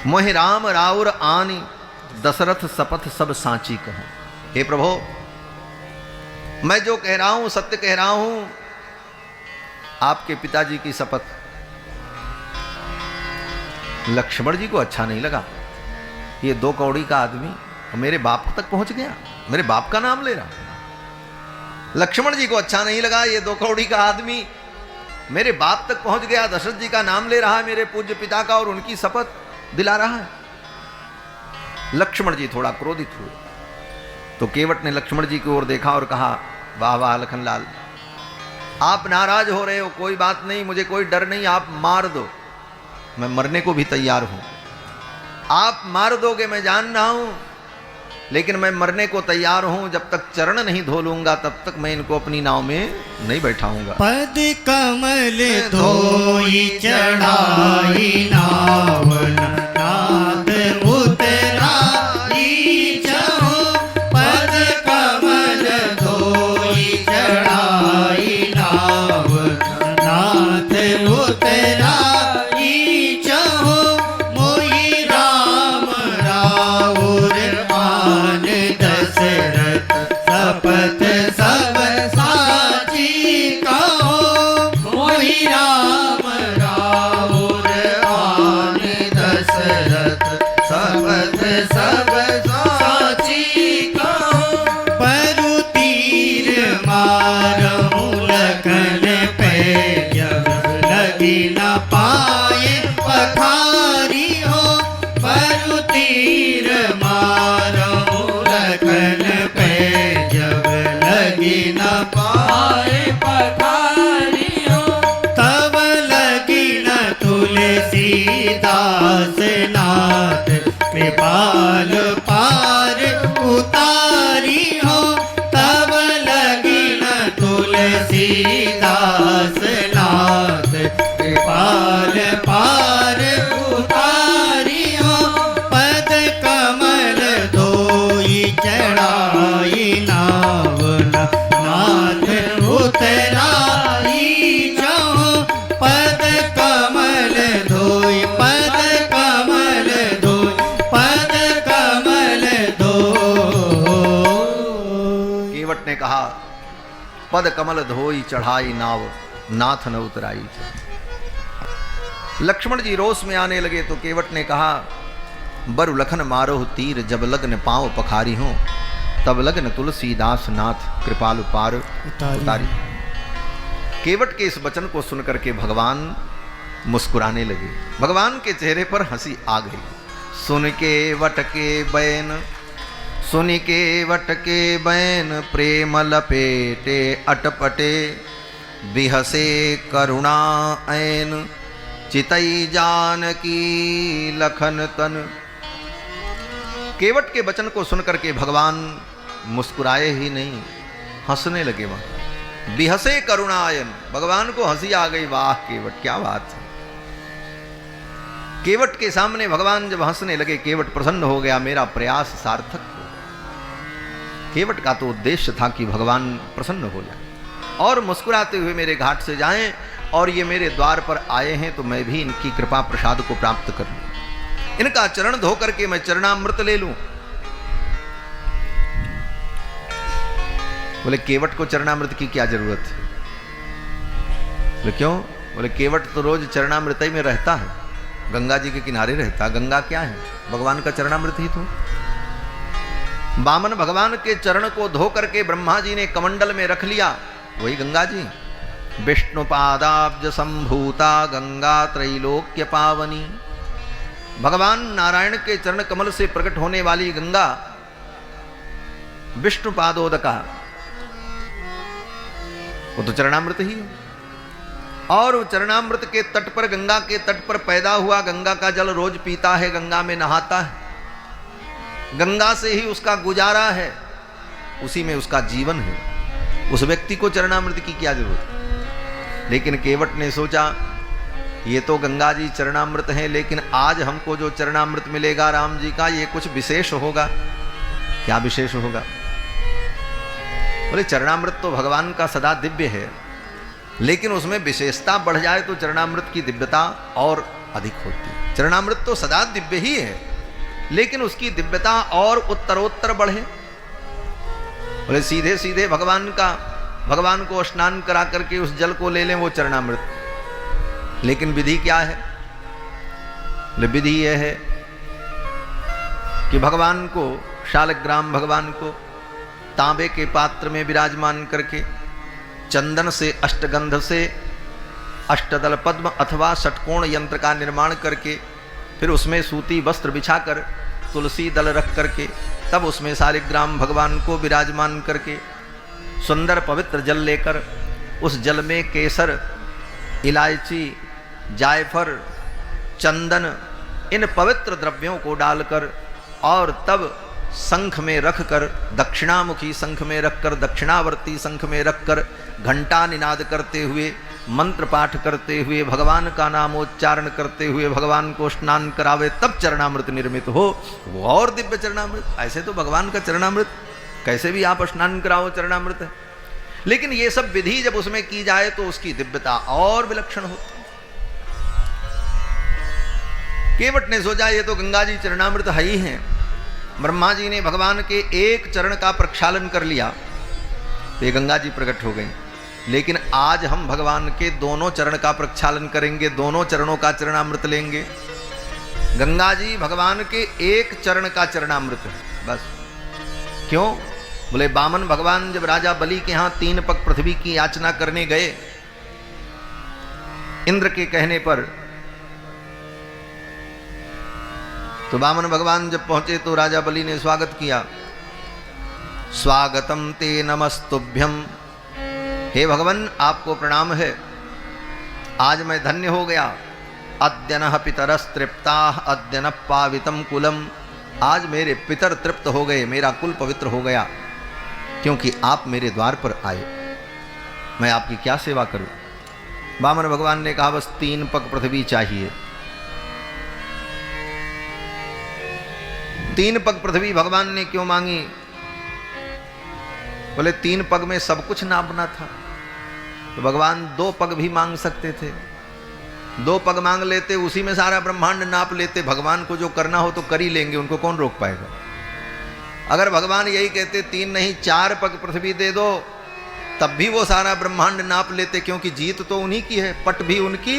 मोहि राम राउर आनी दशरथ शपथ सब सांची कहूं। हे प्रभु मैं जो कह रहा हूं सत्य कह रहा हूं। आपके पिताजी की शपथ लक्ष्मण जी को अच्छा नहीं लगा। ये 2 कौड़ी का आदमी मेरे बाप तक पहुंच गया, मेरे बाप का नाम ले रहा। लक्ष्मण जी को अच्छा नहीं लगा ये 2 कौड़ी का आदमी मेरे बाप तक पहुंच गया, दशरथ जी का नाम ले रहा है, मेरे पूज्य पिता का, और उनकी शपथ दिला रहा है। लक्ष्मण जी थोड़ा क्रोधित हुए। तो केवट ने लक्ष्मण जी की ओर देखा और कहा वाह वाह लखनलाल, आप नाराज हो रहे हो, कोई बात नहीं, मुझे कोई डर नहीं, आप मार दो, मैं मरने को भी तैयार हूं। आप मार दोगे मैं जान रहा हूं, लेकिन मैं मरने को तैयार हूं। जब तक चरण नहीं धो लूंगा तब तक मैं इनको अपनी नाव में नहीं बैठाऊंगा। पद कमल धोई चढ़ाई नाव नाथ उतराई चहूं। पद कमल धोई चढ़ाई नाव नाथ उतराई चहूं। मोहि राम राउर आन दशरथ शपथ सब साची कहो। मोहि राम राउर आन दशरथ शपथ सब साची कहो। परु तीर मारहु लखन पे जब लगी न पाए पखारी हो। परु तीर मारहु लखन पे जब लगी न पाए पखारी हो। तब लगी न तुलसीदास नाथ कृपाल पार उतारी हो। तब लगी न तुलसीदास नाथ कृपाल पार उतारी हो। पद कमल धोई चढ़ाई नाव नाथ उतराई चहूं। पद कमल धोई पद कमल धोई पद कमल धोई। केवट ने कहा पद कमल धोई चढ़ाई नाव नाथ न उतराई। लक्ष्मण जी रोष में आने लगे तो केवट ने कहा बरु लखन मारो तीर जब लग्न पांव पखारी हो। तब लग्न तुलसीदास नाथ कृपाल पार उतारी। केवट के इस वचन को सुनकर के भगवान मुस्कुराने लगे। भगवान के चेहरे पर हंसी आ गई। सुन के वट के बैन सुन के वट के बैन प्रेम लपेटे अटपटे। बिहसे करुणा ऐन चितई जानकी लखन तन। केवट के वचन को सुनकर के भगवान मुस्कुराए ही नहीं, हंसने लगे। वहां बिहसे करुणायन, भगवान को हंसी आ गई। वाह केवट, क्या बात है। केवट के सामने भगवान जब हंसने लगे, केवट प्रसन्न हो गया, मेरा प्रयास सार्थक हो गया। केवट का तो उद्देश्य था कि भगवान प्रसन्न हो जाए और मुस्कुराते हुए मेरे घाट से जाएं, और ये मेरे द्वार पर आए हैं तो मैं भी इनकी कृपा प्रसाद को प्राप्त कर लूं, इनका चरण धो करके मैं चरणामृत ले लूं। बोले केवट को चरणामृत की क्या जरूरत है? बोले क्यों? बोले केवट तो रोज चरणामृत ही में रहता है, गंगा जी के किनारे रहता। गंगा क्या है? भगवान का चरणामृत ही तो। बामन भगवान के चरण को धो करके ब्रह्मा जी ने कमंडल में रख लिया, वही गंगा जी। विष्णु पादाब्ज संभूता गंगा त्रैलोक्य पावनी। भगवान नारायण के चरण कमल से प्रकट होने वाली गंगा विष्णु पादोदका, वो तो चरणामृत ही है। और चरणामृत के तट पर, गंगा के तट पर पैदा हुआ, गंगा का जल रोज पीता है, गंगा में नहाता है, गंगा से ही उसका गुजारा है, उसी में उसका जीवन है। उस व्यक्ति को चरणामृत की क्या जरूरत? लेकिन केवट ने सोचा ये तो गंगा जी चरणामृत हैं, लेकिन आज हमको जो चरणामृत मिलेगा राम जी का, ये कुछ विशेष होगा। क्या विशेष होगा? बोले चरणामृत तो भगवान का सदा दिव्य है, लेकिन उसमें विशेषता बढ़ जाए तो चरणामृत की दिव्यता और अधिक होती है। चरणामृत तो सदा दिव्य ही है, लेकिन उसकी दिव्यता और उत्तरोत्तर बढ़े। बोले सीधे सीधे भगवान को स्नान करा करके उस जल को ले लें, वो चरणामृत। लेकिन विधि क्या है? विधि यह है कि भगवान को, शालग्राम भगवान को तांबे के पात्र में विराजमान करके चंदन से, अष्टगंध से अष्टदल पद्म अथवा षटकोण यंत्र का निर्माण करके, फिर उसमें सूती वस्त्र बिछाकर तुलसी दल रख करके, तब उसमें शालिग्राम भगवान को विराजमान करके सुंदर पवित्र जल लेकर उस जल में केसर, इलायची, जायफल, चंदन, इन पवित्र द्रव्यों को डालकर और तब शंख में रखकर, दक्षिणामुखी शंख में रखकर, दक्षिणावर्ती शंख में रखकर घंटा निनाद करते हुए, मंत्र पाठ करते हुए, भगवान का नामोच्चारण करते हुए भगवान को स्नान करावे, तब चरणामृत निर्मित हो। वो और दिव्य चरणामृत। ऐसे तो भगवान का चरणामृत कैसे भी आप स्नान कराओ चरणामृत है, लेकिन ये सब विधि जब उसमें की जाए तो उसकी दिव्यता और विलक्षण होती। केवट ने सोचा ये तो गंगा जी चरणामृत है ही हैं। ब्रह्मा जी ने भगवान के एक चरण का प्रक्षालन कर लिया तो ये गंगा जी प्रकट हो गई। लेकिन आज हम भगवान के दोनों चरण का प्रक्षालन करेंगे, दोनों चरणों का चरणामृत लेंगे। गंगा जी भगवान के एक चरण का चरणामृत है बस। क्यों? बोले बामन भगवान जब राजा बलि के यहां 3 पग पृथ्वी की याचना करने गए, इंद्र के कहने पर, तो बामन भगवान जब पहुंचे तो राजा बलि ने स्वागत किया। स्वागतम ते नमस्तुभ्यम, हे भगवान आपको प्रणाम है, आज मैं धन्य हो गया। अद्यनः पितरस्तृप्ताः अद्यनः पावितम कुलम, आज मेरे पितर तृप्त हो गए, मेरा कुल पवित्र हो गया, क्योंकि आप मेरे द्वार पर आए। मैं आपकी क्या सेवा करूं? बामन भगवान ने कहा बस 3 पग पृथ्वी चाहिए। 3 पग पृथ्वी भगवान ने क्यों मांगी? बोले 3 पग में सब कुछ नापना था, तो भगवान 2 पग भी मांग सकते थे। 2 पग मांग लेते, उसी में सारा ब्रह्मांड नाप लेते। भगवान को जो करना हो तो कर ही लेंगे, उनको कौन रोक पाएगा। अगर भगवान यही कहते 3 नहीं 4 पग पृथ्वी दे दो, तब भी वो सारा ब्रह्मांड नाप लेते, क्योंकि जीत तो उन्हीं की है, पट भी उनकी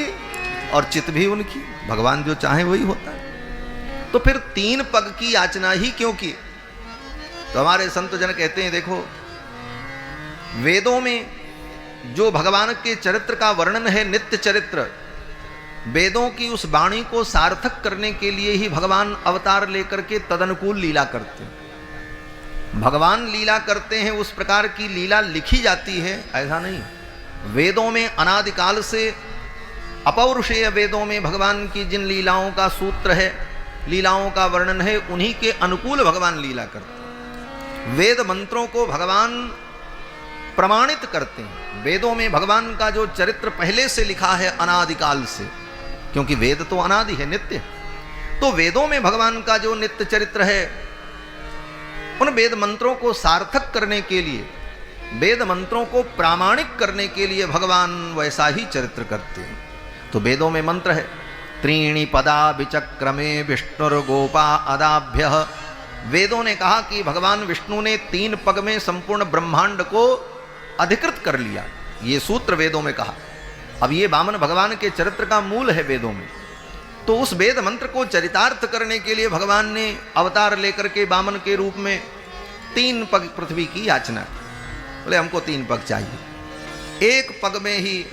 और चित भी उनकी। भगवान जो चाहे वही होता है। तो फिर 3 पग की याचना ही क्यों की? तो हमारे संत जन कहते हैं देखो, वेदों में जो भगवान के चरित्र का वर्णन है, नित्य चरित्र, वेदों की उस वाणी को सार्थक करने के लिए ही भगवान अवतार लेकर के तदनुकूल लीला करते हैं। भगवान लीला करते हैं, उस प्रकार की लीला लिखी जाती है, ऐसा नहीं। वेदों में अनादिकाल से अपौरुषेय वेदों में भगवान की जिन लीलाओं का सूत्र है, लीलाओं का वर्णन है, उन्हीं के अनुकूल भगवान लीला करते हैं। वेद मंत्रों को भगवान प्रमाणित करते हैं। वेदों में भगवान का जो चरित्र पहले से लिखा है अनादिकाल से, क्योंकि वेद तो अनादि है, नित्य। तो वेदों में भगवान का जो नित्य चरित्र है, उन वेद मंत्रों को सार्थक करने के लिए, वेद मंत्रों को प्रामाणिक करने के लिए भगवान वैसा ही चरित्र करते हैं। तो वेदों में मंत्र है, त्रीणि पदा विचक्रमे विष्णुर्गोपा अदाभ्य। वेदों ने कहा कि भगवान विष्णु ने 3 पग में संपूर्ण ब्रह्मांड को अधिकृत कर लिया, ये सूत्र वेदों में कहा। अब ये वामन भगवान के चरित्र का मूल है वेदों में। तो उस वेद मंत्र को चरितार्थ करने के लिए भगवान ने अवतार लेकर के वामन के रूप में 3 पग पृथ्वी की याचना की। बोले हमको 3 पग चाहिए। 1 पग में ही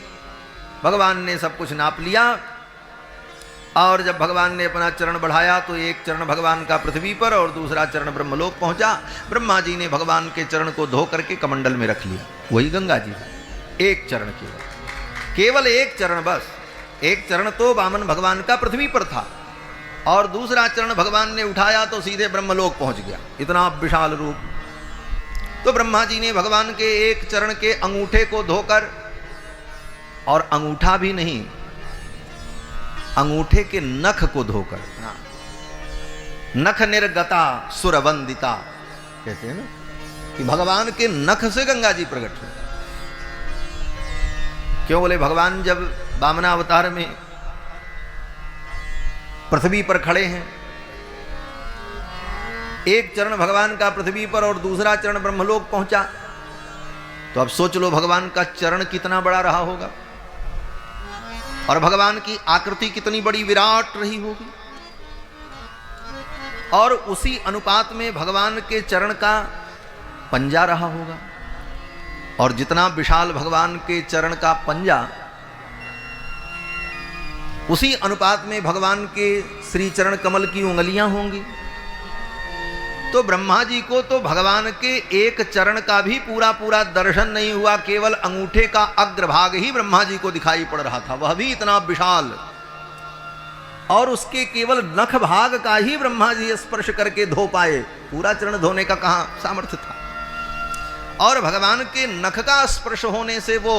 भगवान ने सब कुछ नाप लिया, और जब भगवान ने अपना चरण बढ़ाया तो एक चरण भगवान का पृथ्वी पर और दूसरा चरण ब्रह्मलोक पहुंचा। ब्रह्मा जी ने भगवान के चरण को धो करके कमंडल में रख लिया, वही गंगा जी। एक चरण केवल एक चरण, बस एक चरण तो वामन भगवान का पृथ्वी पर था, और दूसरा चरण भगवान ने उठाया तो सीधे ब्रह्मलोक पहुंच गया। इतना विशाल रूप। तो ब्रह्मा जी ने भगवान के एक चरण के अंगूठे को धोकर, और अंगूठा भी नहीं, अंगूठे के नख को धोकर, नख निर्गता सुरवंदिता कहते हैं ना, कि भगवान के नख से गंगा जी प्रकट हुए। क्यों? बोले भगवान जब वामनावतार में पृथ्वी पर खड़े हैं, एक चरण भगवान का पृथ्वी पर और दूसरा चरण ब्रह्मलोक पहुंचा, तो अब सोच लो भगवान का चरण कितना बड़ा रहा होगा, और भगवान की आकृति कितनी बड़ी विराट रही होगी। और उसी अनुपात में भगवान के चरण का पंजा रहा होगा, और जितना विशाल भगवान के चरण का पंजा, उसी अनुपात में भगवान के श्री चरण कमल की उंगलियां होंगी। तो ब्रह्मा जी को तो भगवान के एक चरण का भी पूरा पूरा दर्शन नहीं हुआ, केवल अंगूठे का अग्रभाग ही ब्रह्मा जी को दिखाई पड़ रहा था, वह भी इतना विशाल, और उसके केवल नख भाग का ही ब्रह्मा जी स्पर्श करके धो पाए, पूरा चरण धोने का कहां सामर्थ्य था। और भगवान के नख का स्पर्श होने से वो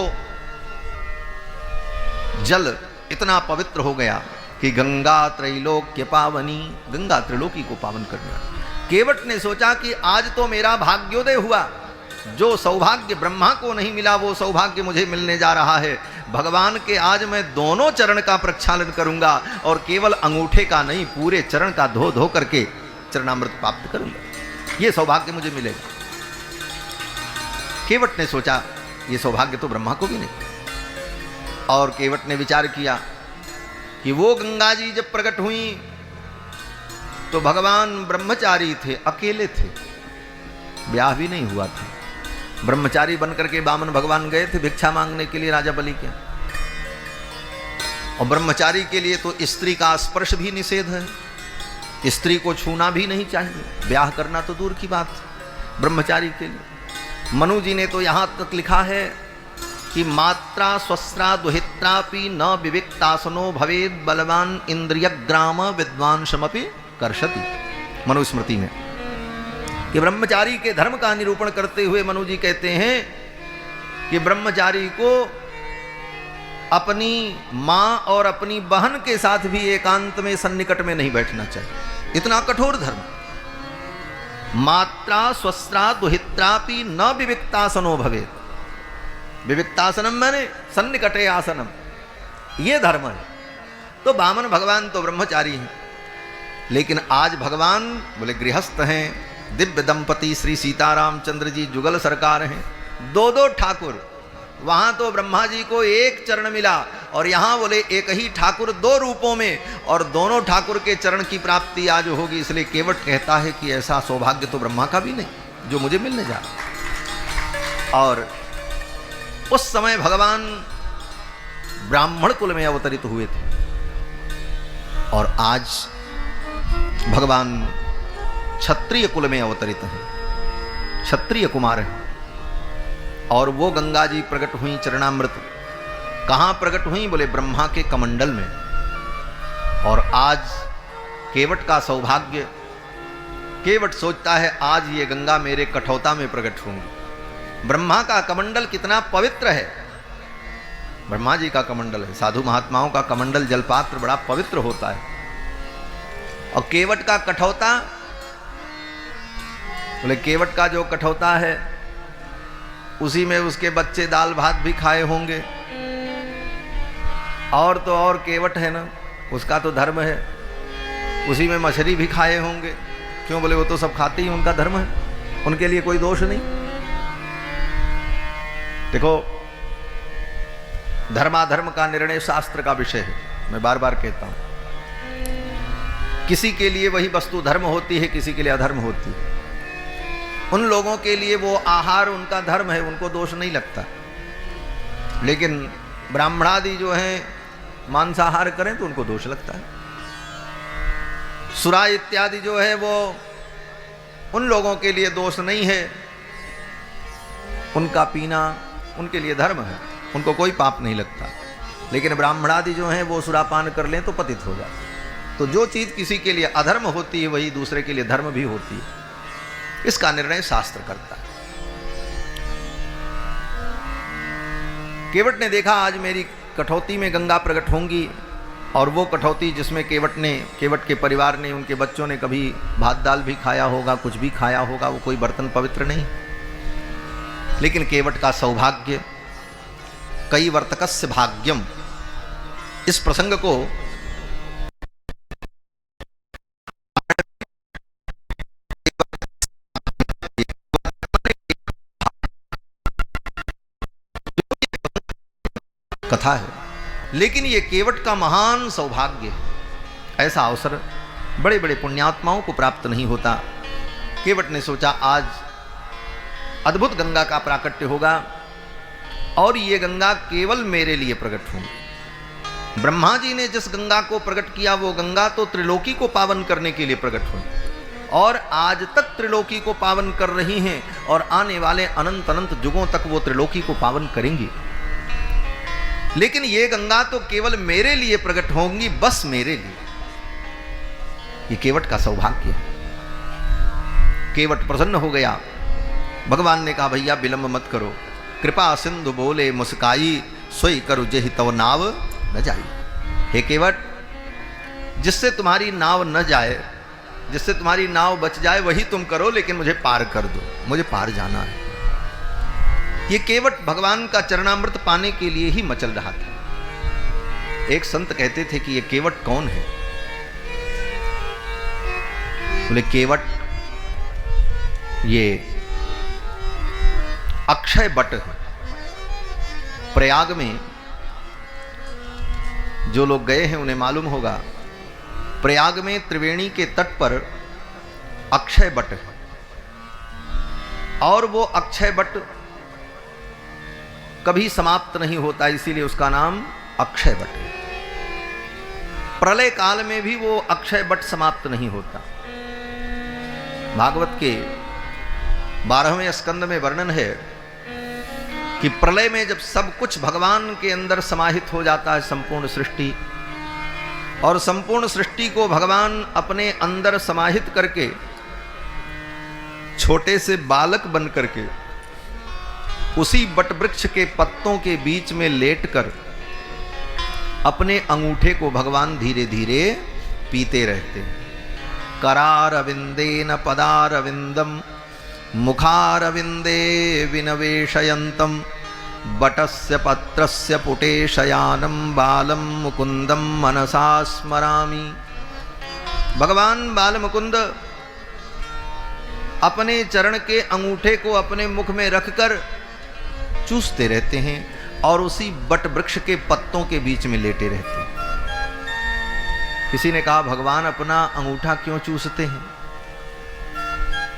जल इतना पवित्र हो गया कि गंगा त्रैलोक्य पावनी, गंगा त्रिलोकी को पावन करने वाली। केवट ने सोचा कि आज तो मेरा भाग्योदय हुआ, जो सौभाग्य ब्रह्मा को नहीं मिला वो सौभाग्य मुझे मिलने जा रहा है। भगवान के आज मैं दोनों चरण का प्रक्षालन करूंगा, और केवल अंगूठे का नहीं, पूरे चरण का धो धो करके चरणामृत प्राप्त करूंगा, ये सौभाग्य मुझे मिलेगा। केवट ने सोचा ये सौभाग्य तो ब्रह्मा को भी नहीं। और केवट ने विचार किया कि वो गंगा जी जब प्रकट हुई तो भगवान ब्रह्मचारी थे, अकेले थे, ब्याह भी नहीं हुआ था। ब्रह्मचारी बनकर के वामन भगवान गए थे भिक्षा मांगने के लिए राजा बलि के। और ब्रह्मचारी के लिए तो स्त्री का स्पर्श भी निषेध है, स्त्री को छूना भी नहीं चाहिए, ब्याह करना तो दूर की बात ब्रह्मचारी के लिए। मनु जी ने तो यहाँ तक लिखा है कि मात्रा स्वस्त्रा दुहित्रापि न विविक्तासनो भवेद बलवान इंद्रियग्राम विद्वांसमपि कर्षति। मनुस्मृति में कि ब्रह्मचारी के धर्म का निरूपण करते हुए मनु जी कहते हैं कि ब्रह्मचारी को अपनी मां और अपनी बहन के साथ भी एकांत में सन्निकट में नहीं बैठना चाहिए, इतना कठोर धर्म। मात्रा स्वस्त्रा दुहित्रापि न विविक्तासनो भवेद, विविक्तासनम माने सन्निकटे आसनम, ये धर्म है। तो वामन भगवान तो ब्रह्मचारी हैं, लेकिन आज भगवान बोले गृहस्थ हैं, दिव्य दंपति श्री सीताराम चंद्र जी जुगल सरकार हैं, 2 ठाकुर। वहां तो ब्रह्मा जी को एक चरण मिला, और यहां बोले एक ही ठाकुर 2 रूपों में, और दोनों ठाकुर के चरण की प्राप्ति आज होगी। इसलिए केवट कहता है कि ऐसा सौभाग्य तो ब्रह्मा का भी नहीं जो मुझे मिलने जा रहा। और उस समय भगवान ब्राह्मण कुल में अवतरित हुए थे, और आज भगवान क्षत्रिय कुल में अवतरित हैं, क्षत्रिय कुमार हैं। और वो गंगा जी प्रकट हुई चरणामृत। कहाँ प्रकट हुई? बोले ब्रह्मा के कमंडल में। और आज केवट का सौभाग्य, केवट सोचता है आज ये गंगा मेरे कठौता में प्रकट होंगी। ब्रह्मा का कमंडल कितना पवित्र है, ब्रह्मा जी का कमंडल है। साधु महात्माओं का कमंडल जलपात्र बड़ा पवित्र होता है। और केवट का कठौता, बोले केवट का जो कठौता है उसी में उसके बच्चे दाल भात भी खाए होंगे। और तो और केवट है ना, उसका तो धर्म है, उसी में मछली भी खाए होंगे। क्यों? बोले वो तो सब खाते ही, उनका धर्म है, उनके लिए कोई दोष नहीं। देखो, धर्माधर्म का निर्णय शास्त्र का विषय है। मैं बार बार कहता हूं, किसी के लिए वही वस्तु धर्म होती है, किसी के लिए अधर्म होती है। उन लोगों के लिए वो आहार उनका धर्म है, उनको दोष नहीं लगता। लेकिन ब्राह्मणादि जो हैं मांसाहार करें तो उनको दोष लगता है। सुरा इत्यादि जो है वो उन लोगों के लिए दोष नहीं है, उनका पीना उनके लिए धर्म है, उनको कोई पाप नहीं लगता। लेकिन ब्राह्मणादि जो हैं वो सुरापान कर लें तो पतित हो जाते। तो जो चीज़ किसी के लिए अधर्म होती है वही दूसरे के लिए धर्म भी होती है। इसका निर्णय शास्त्र करता है। केवट ने देखा आज मेरी कठौती में गंगा प्रकट होंगी, और वो कठौती जिसमें केवट के परिवार ने, उनके बच्चों ने कभी भात दाल भी खाया होगा, कुछ भी खाया होगा, वो कोई बर्तन पवित्र नहीं। लेकिन केवट का सौभाग्य, कई वर्तकस्य भाग्यम, इस प्रसंग को कथा है, लेकिन ये केवट का महान सौभाग्य है। ऐसा अवसर बड़े बड़े पुण्यात्माओं को प्राप्त नहीं होता। केवट ने सोचा आज अद्भुत गंगा का प्राकट्य होगा, और ये गंगा केवल मेरे लिए प्रकट होंगी। ब्रह्मा जी ने जिस गंगा को प्रकट किया वो गंगा तो त्रिलोकी को पावन करने के लिए प्रकट हुई, और आज तक त्रिलोकी को पावन कर रही हैं, और आने वाले अनंत अनंत युगों तक वो त्रिलोकी को पावन करेंगी। लेकिन ये गंगा तो केवल मेरे लिए प्रकट होंगी, बस मेरे लिए। ये केवट का सौभाग्य है। केवट प्रसन्न हो गया। भगवान ने कहा भैया विलंब मत करो, कृपा सिंधु बोले मुस्काई, सोई करु जेहि तव नाव न जाई। हे केवट, जिससे तुम्हारी नाव न जाए, जिससे तुम्हारी नाव बच जाए वही तुम करो, लेकिन मुझे पार कर दो, मुझे पार जाना है। ये केवट भगवान का चरणामृत पाने के लिए ही मचल रहा था। एक संत कहते थे कि ये केवट कौन है? बोले केवट ये अक्षय बट है। प्रयाग में जो लोग गए हैं उन्हें मालूम होगा, प्रयाग में त्रिवेणी के तट पर अक्षय बट है, और वो अक्षय बट कभी समाप्त नहीं होता, इसीलिए उसका नाम अक्षय बट है। प्रलय काल में भी वो अक्षय बट समाप्त नहीं होता। भागवत के 12वें स्कंद में वर्णन है कि प्रलय में जब सब कुछ भगवान के अंदर समाहित हो जाता है, संपूर्ण सृष्टि, और संपूर्ण सृष्टि को भगवान अपने अंदर समाहित करके छोटे से बालक बन करके उसी बट वृक्ष के पत्तों के बीच में लेटकर अपने अंगूठे को भगवान धीरे धीरे पीते रहते। करारविंदेन पदारविंदम मुखारविंदे विनवेशयन्तम बटस्य पत्रस्य पुटे शयानम बालम मुकुंदम मनसा स्मरामि। भगवान बाल मुकुंद अपने चरण के अंगूठे को अपने मुख में रखकर चूसते रहते हैं, और उसी बट वृक्ष के पत्तों के बीच में लेटे रहते हैं। किसी ने कहा भगवान अपना अंगूठा क्यों चूसते हैं?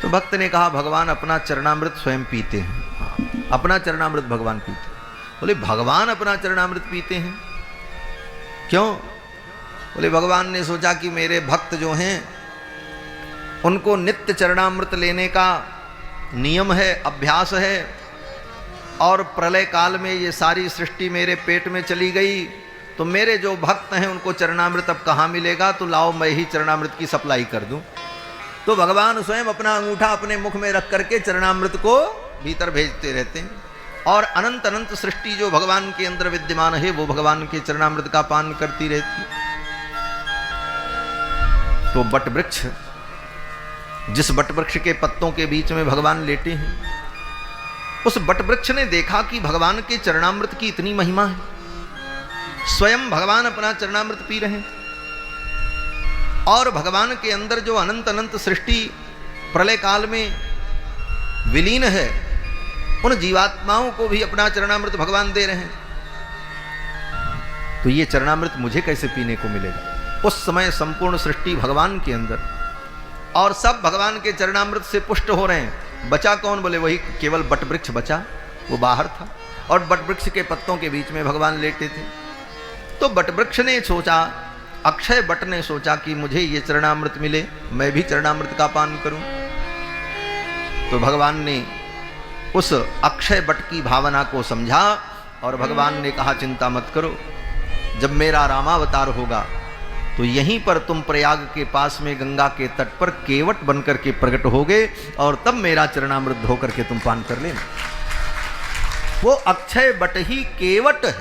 तो भक्त ने कहा भगवान अपना चरणामृत स्वयं पीते हैं। अपना चरणामृत भगवान पीते हैं। बोले भगवान अपना चरणामृत पीते हैं क्यों? बोले भगवान ने सोचा कि मेरे भक्त जो हैं उनको नित्य चरणामृत लेने का नियम है, अभ्यास है, और प्रलय काल में ये सारी सृष्टि मेरे पेट में चली गई, तो मेरे जो भक्त हैं उनको चरणामृत अब कहाँ मिलेगा, तो लाओ मैं ही चरणामृत की सप्लाई कर दूं। तो भगवान स्वयं अपना अंगूठा अपने मुख में रख करके चरणामृत को भीतर भेजते रहते हैं, और अनंत अनंत सृष्टि जो भगवान के अंदर विद्यमान है वो भगवान के चरणामृत का पान करती रहती है। तो बट वृक्ष, जिस बट वृक्ष के पत्तों के बीच में भगवान लेटे हैं, उस बट वृक्ष ने देखा कि भगवान के चरणामृत की इतनी महिमा है। स्वयं भगवान अपना चरणामृत पी रहे हैं, और भगवान के अंदर जो अनंत अनंत सृष्टि प्रलय काल में विलीन है, उन जीवात्माओं को भी अपना चरणामृत भगवान दे रहे हैं। तो ये चरणामृत मुझे कैसे पीने को मिलेगा? उस समय संपूर्ण सृष्टि भगवान के अंदर, और सब भगवान के चरणामृत से पुष्ट हो रहे हैं। बचा कौन? बोले वही केवल बट वृक्ष बचा, वो बाहर था, और बट वृक्ष के पत्तों के बीच में भगवान लेटे थे। तो बट वृक्ष ने सोचा, अक्षय बट ने सोचा कि मुझे ये चरणामृत मिले, मैं भी चरणामृत का पान करूं। तो भगवान ने उस अक्षय बट की भावना को समझा, और भगवान ने कहा चिंता मत करो, जब मेरा रामावतार होगा तो यहीं पर तुम प्रयाग के पास में गंगा के तट पर केवट बनकर के प्रकट होगे, और तब मेरा चरणामृत धो करके तुम पान कर लेना। वो अक्षय बट ही केवट है।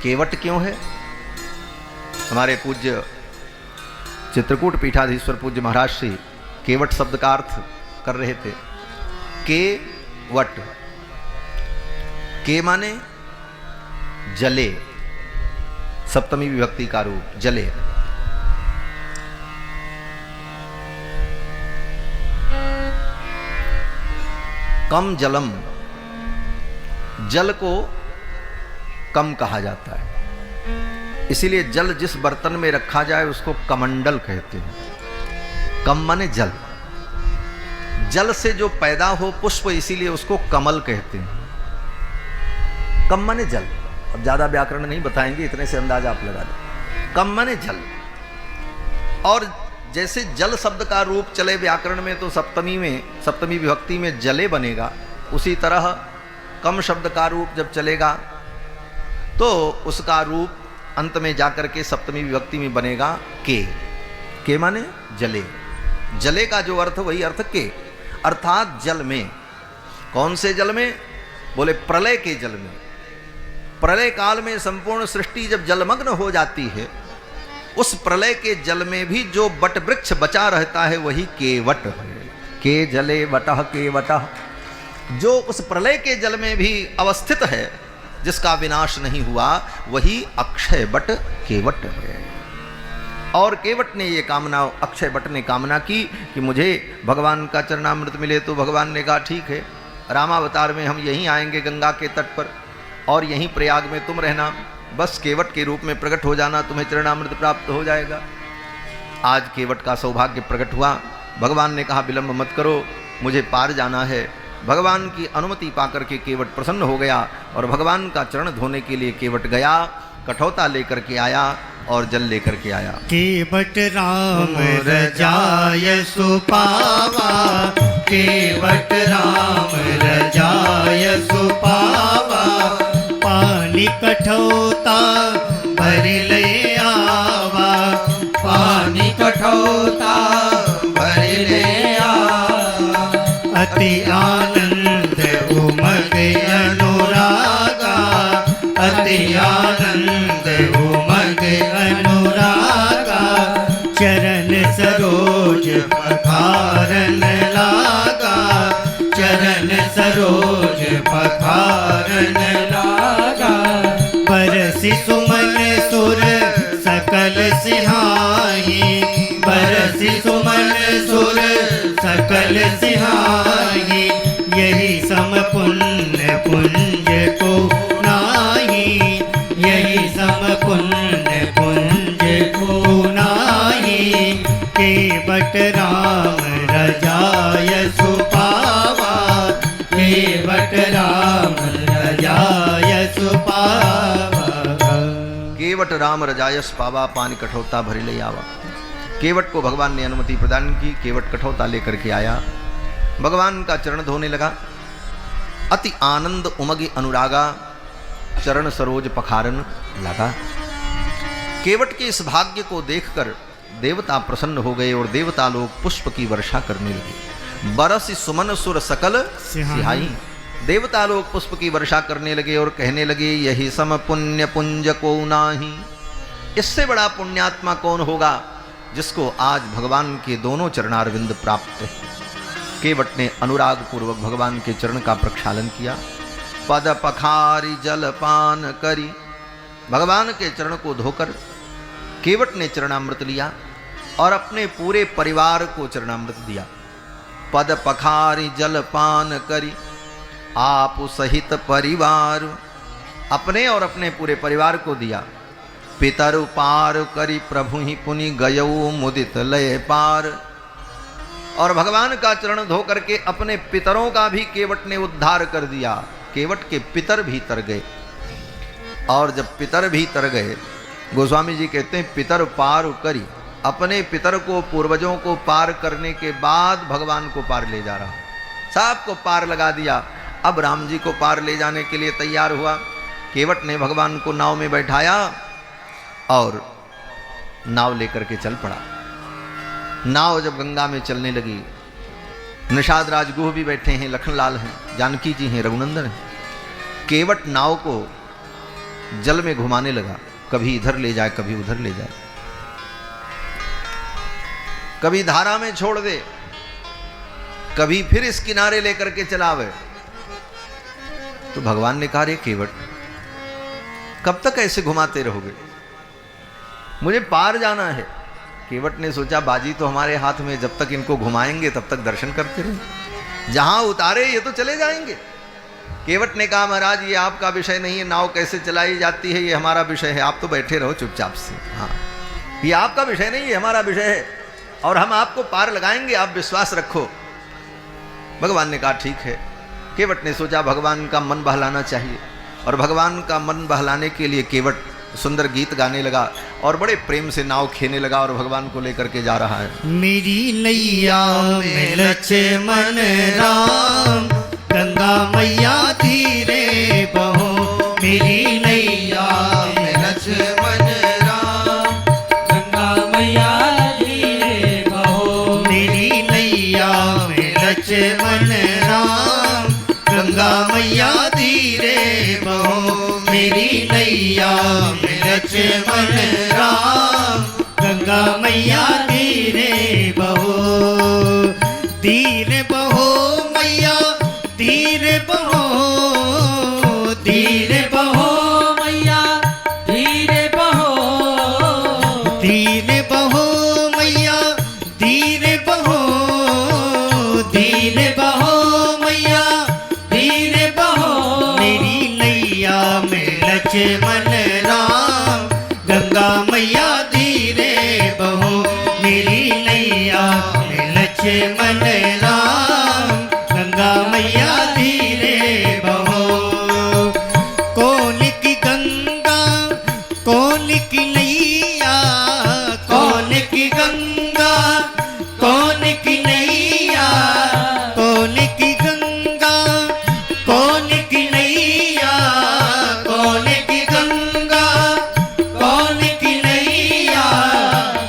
केवट क्यों है? हमारे पूज्य चित्रकूट पीठाधीश्वर पूज्य महाराज श्री केवट शब्द का अर्थ कर रहे थे। केवट, के माने जले, सप्तमी विभक्ति का रूप जले। कम जलम, जल को कम कहा जाता है, इसीलिए जल जिस बर्तन में रखा जाए उसको कमंडल कहते हैं। कम माने जल, जल से जो पैदा हो पुष्प, इसीलिए उसको कमल कहते हैं। कम माने जल। अब ज्यादा व्याकरण नहीं बताएंगे, इतने से अंदाजा आप लगा दें। कम माने जल, और जैसे जल शब्द का रूप चले व्याकरण में तो सप्तमी विभक्ति में जले बनेगा, उसी तरह कम शब्द का रूप जब चलेगा तो उसका रूप अंत में जाकर के सप्तमी विभक्ति में बनेगा के माने जले। जले का जो अर्थ वही अर्थ के, अर्थात जल में। कौन से जल में? बोले प्रलय के जल में। प्रलय काल में संपूर्ण सृष्टि जब जलमग्न हो जाती है, उस प्रलय के जल में भी जो बट वृक्ष बचा रहता है वही केवट है। के जले वटः केवटः, जो उस प्रलय के जल में भी अवस्थित है, जिसका विनाश नहीं हुआ, वही अक्षय बट केवट है। और केवट ने ये कामना, अक्षय बट ने कामना की कि मुझे भगवान का चरणामृत मिले। तो भगवान ने कहा ठीक है, रामावतार में हम यहीं आएंगे गंगा के तट पर, और यहीं प्रयाग में तुम रहना, बस केवट के रूप में प्रकट हो जाना, तुम्हें चरणामृत प्राप्त हो जाएगा। आज केवट का सौभाग्य प्रकट हुआ। भगवान ने कहा विलंब मत करो, मुझे पार जाना है। भगवान की अनुमति पाकर के केवट प्रसन्न हो गया, और भगवान का चरण धोने के लिए केवट गया, कठौता लेकर के आया और जल लेकर के आया। केवट राम रजाय सुपावा, केवट राम रजाय सुपावा, पानी कठौता भर ले आवा, पानी कठौता भर ले आवा। अति आनंद उमग अनुरागा, अति आनंद उमग अनुरागा, चरण सरोज पखारन लागा, चरण सरोज पखारन लागा। बरसि सुमन सुर सकल सिहाई, बरसि सुमन सुर सकल सिहाई, यही सम पुण्य पुंज को नाही, यही सम पुण्य पुंज को नाही। केवट राम रजाय सुपावा, केवट राम रजाय सुपावा। केवट राम रजायस पावा, पानी कठौता भरी ले आवा। केवट को भगवान ने अनुमति प्रदान की, केवट कठौता लेकर के आया, भगवान का चरण धोने लगा। अति आनंद उमगी अनुरागा, चरण सरोज पखारन लगा। केवट के इस भाग्य को देखकर देवता प्रसन्न हो गए और देवता लोग पुष्प की वर्षा करने लगे। बरस सुमन सुर सकल सिहाई, देवता लोग पुष्प की वर्षा करने लगे और कहने लगे यही सम पुण्य पुंज को नाही, इससे बड़ा पुण्यात्मा कौन होगा जिसको आज भगवान के दोनों चरणारविंद प्राप्त है। केवट ने अनुराग पूर्वक भगवान के चरण का प्रक्षालन किया। पद पखारी जल पान करी, भगवान के चरण को धोकर केवट ने चरणामृत लिया और अपने पूरे परिवार को चरणामृत दिया। पद पखारी जल पान करी, आप सहित परिवार, अपने और अपने पूरे परिवार को दिया। पितर पार करी प्रभु ही पुनि गयऊ मुदित लय पार, और भगवान का चरण धो करके अपने पितरों का भी केवट ने उद्धार कर दिया। केवट के पितर भी तर गए, और जब पितर भी तर गए, गोस्वामी जी कहते हैं पितर पार करी, अपने पितर को पूर्वजों को पार करने के बाद भगवान को पार ले जा रहा, सबको पार लगा दिया। अब राम जी को पार ले जाने के लिए तैयार हुआ। केवट ने भगवान को नाव में बैठाया और नाव लेकर के चल पड़ा। नाव जब गंगा में चलने लगी, निषाद राजगुह भी बैठे हैं, लखनलाल हैं, जानकी जी हैं, रघुनंदन हैं। केवट नाव को जल में घुमाने लगा, कभी इधर ले जाए कभी उधर ले जाए, कभी धारा में छोड़ दे, कभी फिर इस किनारे लेकर के चलावे। तो भगवान ने कहा रे केवट, कब तक ऐसे घुमाते रहोगे, मुझे पार जाना है। केवट ने सोचा बाजी तो हमारे हाथ में, जब तक इनको घुमाएंगे तब तक दर्शन करते रहे, जहां उतारे ये तो चले जाएंगे। केवट ने कहा महाराज ये आपका विषय नहीं है, नाव कैसे चलाई जाती है ये हमारा विषय है, आप तो बैठे रहो चुपचाप से। हाँ, ये आपका विषय नहीं, ये हमारा विषय है और हम आपको पार लगाएंगे, आप विश्वास रखो। भगवान ने कहा ठीक है। केवट ने सोचा भगवान का मन बहलाना चाहिए, और भगवान का मन बहलाने के लिए केवट सुंदर गीत गाने लगा और बड़े प्रेम से नाव खेने लगा और भगवान को लेकर के जा रहा है। मेरी नैया में लक्ष्मण राम, गंगा मैया धीरे बहो। मेरी नैया में लक्ष्मण राम, गंगा मैया धीरे बहो। मेरी नैया में लक्ष्मण राम, गंगा मैया धीरे बहो। मेरी नैया में लक्ष्मण राम, गंगा मैया धीरे बहो। धीरे बहो मैया धीरे बहो, धीरे बहो मैया धीरे बहो। धीरे बहो मैया धीरे बहो, धीरे बहो मैया धीरे बहो। मेरी नैया में लक्ष्मण राम, गंगा मैया धीरे बहो। मेरी नैया में लक्ष्मण राम, गंगा मैया धीरे बहो। कौन की गंगा कौन की नैया, कौन की गंगा कौन की नैया, कौन की गंगा कौन की नैया, कौन की गंगा कौन की नैया।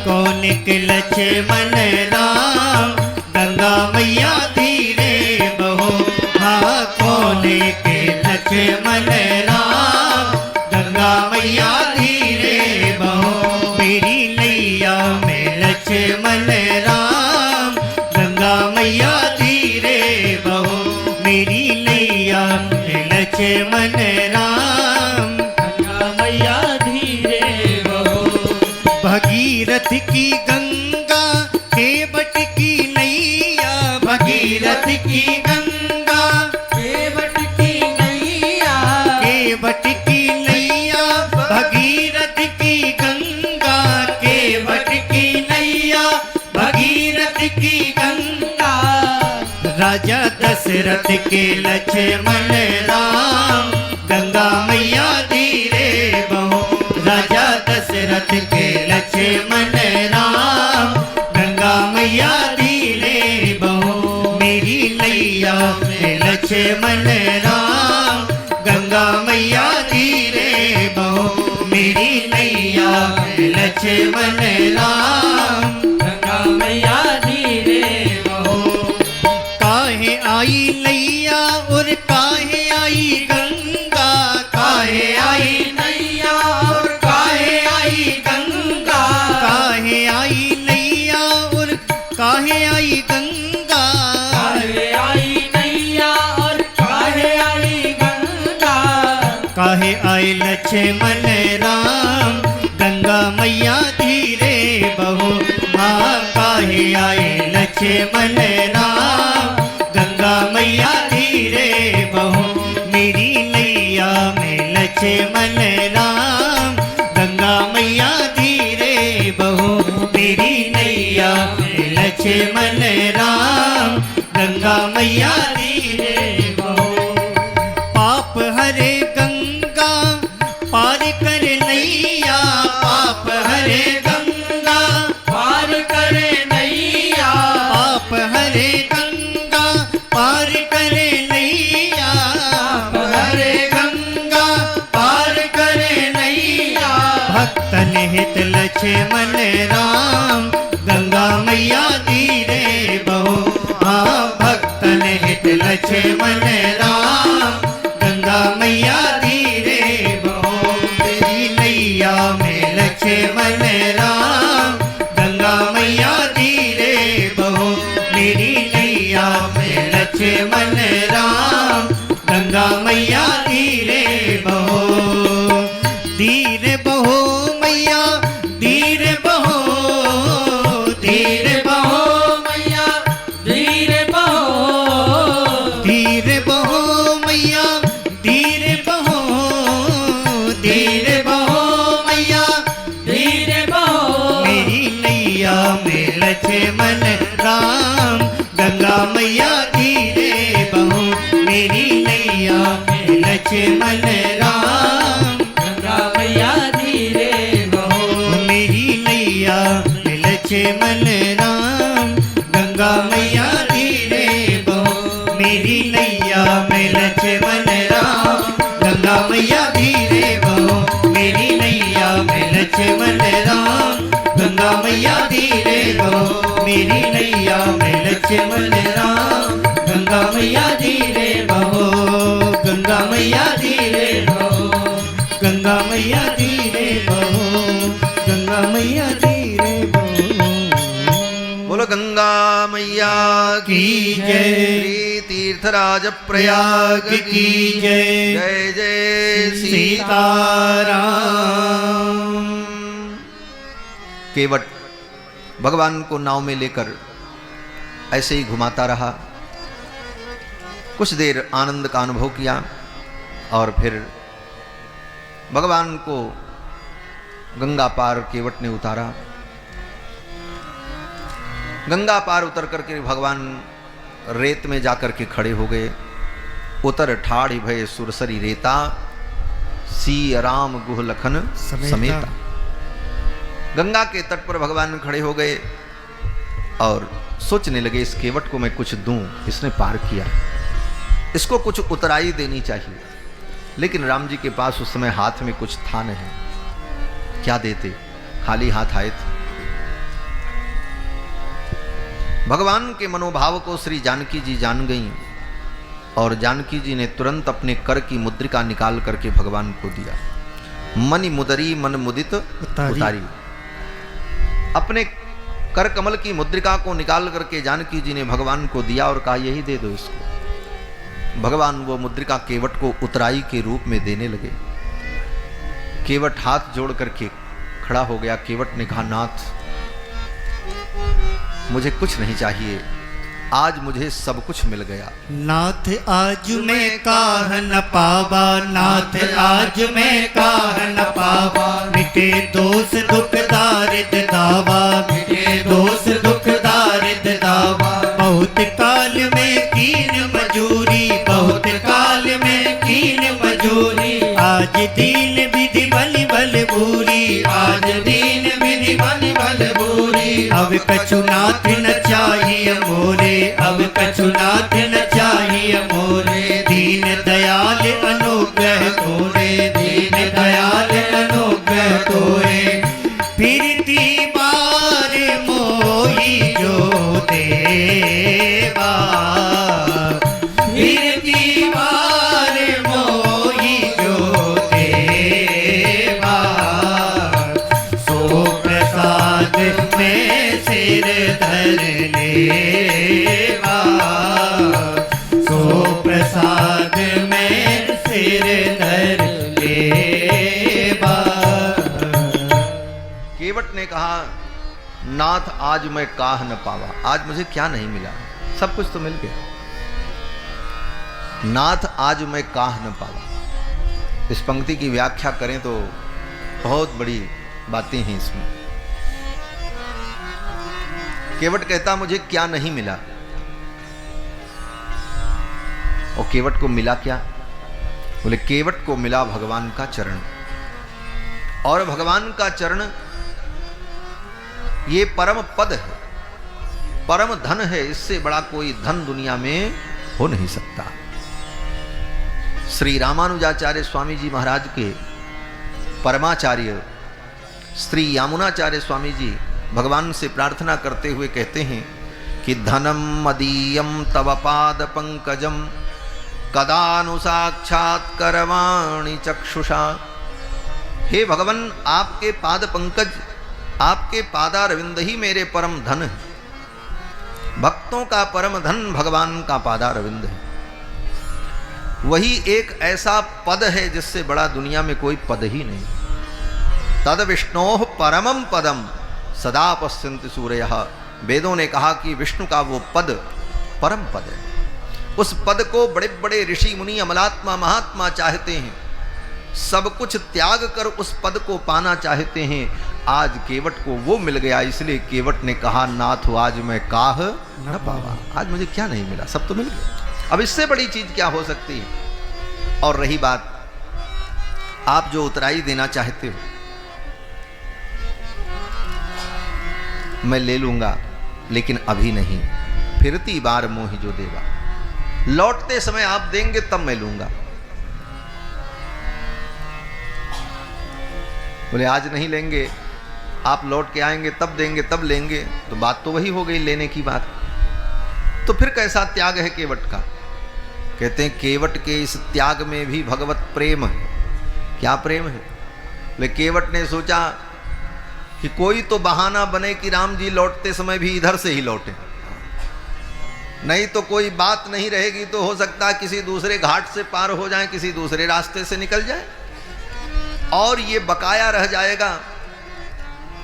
कौन के लक्ष्मण राम, गंगा मैया धीरे बहो। हाँ कौन के लक्ष्मण राम, गंगा मैया धीरे बहो। मेरी नैया में लक्ष्मण राम, गंगा मैया धीरे बहो। मेरी नैया में लक्ष्मण राम, गंगा मैया धीरे बहो। भगीरथ की गंगा केवट की नैया, भगीरथ की गंगा केवट की नैया, केवट की नैया। भगीरथ की गंगा केवट की नैया, भगीरथ की गंगा। राजा दशरथ के लक्ष्मण राम, गंगा मैया धीरे बहो। राजा दशरथ के लक्ष्मण राम, गंगा मैया धीरे बहो। मेरी नैया में लक्ष्मण राम, लक्ष्मण राम। गंगा मैया धीरे बहो। काहे आई नैया और काहे आई गंगा, काहे आई नैया और काहे आई गंगा। काहे आई नैया और काहे आई गंगा। काहे आई नैया और काहे आई गंगा। काहे आई लक्ष्मण राम, गंगा मैया धीरे बहो। हाँ काहे आई लक्ष्मण राम, गंगा मैया धीरे बहो। मेरी नैया में लक्ष्मण राम, गंगा मैया धीरे बहो। मेरी नैया में लक्ष्मण राम, गंगा मैया धीरे बहो। पाप हरे गंगा पार कर नैया, पाप हरे गंगा पार करे नैया। पाप हरे गंगा पार करे नैया। हरे गंगा पार करे नैया। भक्तन हित लक्ष्मण राम, गंगा मैया धीरे बहो। हाँ भक्तन हित लक्ष्मण राम, गंगा मैया धीरे बहो। मेरी नैया में लक्ष्मण राम, गंगा मैया धीरे बहो। मेरी नैया में लक्ष्मण राम, गंगा मैया धीरे बहो। धीरे बहो मैया धीरे बहो, धीरे बहो मैया धीरे बहो। धीरे बहो मैया धीरे बहो, धीरे बहो मैया धीरे बहो। मेरी नैया में लक्ष्मण राम, गंगा मैया धीरे बहो। मेरी नैया में लक्ष्मण राम, गंगा मैया धीरे बहो। मेरी नैया में लक्ष्मण राम, गंगा मैया धीरे बहो। मेरी नैया में लक्ष्मण राम, गंगा मैया धीरे बहो। मेरी नैया में लक्ष्मण राम, गंगा मैया धीरे बहो। मेरी नैया में लक्ष्मण राम, गंगा मैया धीरे बहो। गंगा मैया धीरे बहो, गंगा मैया धीरे बहो, गंगा मैया धीरे बहो। बोलो गंगा मैया की जय। श्री तीर्थराज प्रयाग की जय। जय जय सीताराम। केवट भगवान को नाव में लेकर ऐसे ही घुमाता रहा। कुछ देर आनंद का अनुभव किया और फिर भगवान को गंगा पार केवट ने उतारा। गंगा पार उतर करके भगवान रेत में जाकर के खड़े हो गए। उतर ठाड़ी भय सुरसरी रेता, सी राम गुह लखन समेता। गंगा के तट पर भगवान खड़े हो गए और सोचने लगे इस केवट को मैं कुछ दूं, इसने पार किया, इसको कुछ उतराई देनी चाहिए। लेकिन राम जी के पास उस समय हाथ में कुछ था नहीं, क्या देते, खाली हाथ आए थे। भगवान के मनोभाव को श्री जानकी जी जान गईं और जानकी जी ने तुरंत अपने कर की मुद्रिका निकाल करके भगवान को दिया। मनि मुदरी मन मुदित उतारी। अपने कर कमल की मुद्रिका को निकाल करके जानकी जी ने भगवान को दिया और कहा यही दे दो इसको। भगवान वो मुद्रिका केवट को उतराई के रूप में देने लगे। केवट हाथ जोड़ करके खड़ा हो गया। केवट ने कहा नाथ मुझे कुछ नहीं चाहिए, आज मुझे सब कुछ मिल गया। नाथ आज मैं काह न पावा, नाथ आज मैं काह न पावा। मिटे दोष दुख दारिद दावा, मिटे दोष दुख दारिद दावा। बहुत काल में कीन मजूरी, बहुत काल में कीन मजूरी। आज दीन विधि बलि बल बूरी, आज दीन विधि बलि बल बूरी। अब कछु नाथ न चाहिए मोरे, अब कछु नाथ न चाहिए मोरे। दीन दयाल अनुग्रह तोरे, दीन दयाल अनुग्रह तोरे। फिर देवा फिर की बार मोही जो देवा सो प्रसाद में सिर धर लेवा सो प्रसाद में सिर धर लेवा। केवट ने कहा, नाथ आज मैं काह न पावा, आज मुझे क्या नहीं मिला, सब कुछ तो मिल गया। नाथ आज मैं काह न पावा, इस पंक्ति की व्याख्या करें तो बहुत बड़ी बातें हैं इसमें। केवट कहता मुझे क्या नहीं मिला, और केवट को मिला क्या? बोले केवट को मिला भगवान का चरण, और भगवान का चरण ये परम पद है, परम धन है, इससे बड़ा कोई धन दुनिया में हो नहीं सकता। श्री रामानुजाचार्य स्वामी जी महाराज के परमाचार्य श्री यामुनाचार्य स्वामी जी भगवान से प्रार्थना करते हुए कहते हैं कि धनम मदीयम तव पाद पंकजम कदानु साक्षात करवाणि चक्षुषा। हे भगवान, आपके पाद पंकज, आपके पादारविंद ही मेरे परम धन है। भक्तों का परम धन भगवान का पादारविंद है। वही एक ऐसा पद है जिससे बड़ा दुनिया में कोई पद ही नहीं। तद विष्णोः परमम पदम सदा पश्यन्ति सूरयः। वेदों ने कहा कि विष्णु का वो पद परम पद है। उस पद को बड़े बड़े ऋषि मुनि अमलात्मा महात्मा चाहते हैं, सब कुछ त्याग कर उस पद को पाना चाहते हैं। आज केवट को वो मिल गया, इसलिए केवट ने कहा नाथ आज मैं काह न पावा, आज मुझे क्या नहीं मिला, सब तो मिल गया, अब इससे बड़ी चीज क्या हो सकती है। और रही बात आप जो उतराई देना चाहते हो, मैं ले लूंगा, लेकिन अभी नहीं। फिरती बार मोहि जो देवा, लौटते समय आप देंगे तब मैं लूंगा। बोले आज नहीं लेंगे, आप लौट के आएंगे तब देंगे, तब लेंगे, तो बात तो वही हो गई लेने की बात। तो फिर कैसा त्याग है केवट का? कहते हैं केवट के इस त्याग में भी भगवत प्रेम है। क्या प्रेम है? बोले केवट ने सोचा कि कोई तो बहाना बने कि राम जी लौटते समय भी इधर से ही लौटे, नहीं तो कोई बात नहीं रहेगी, तो हो सकता है किसी दूसरे घाट से पार हो जाए, किसी दूसरे रास्ते से निकल जाए, और ये बकाया रह जाएगा।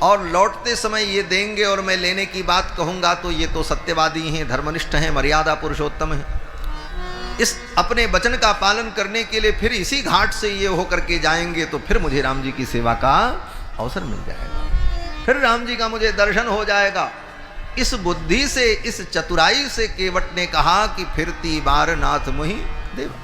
और लौटते समय ये देंगे और मैं लेने की बात कहूंगा तो ये तो सत्यवादी हैं, धर्मनिष्ठ हैं, मर्यादा पुरुषोत्तम हैं। इस अपने वचन का पालन करने के लिए फिर इसी घाट से ये होकर के जाएंगे, तो फिर मुझे राम जी की सेवा का अवसर मिल जाएगा, फिर राम जी का मुझे दर्शन हो जाएगा। इस बुद्धि से, इस चतुराई से केवट ने कहा कि फिरती बार नाथ मोहि देवा,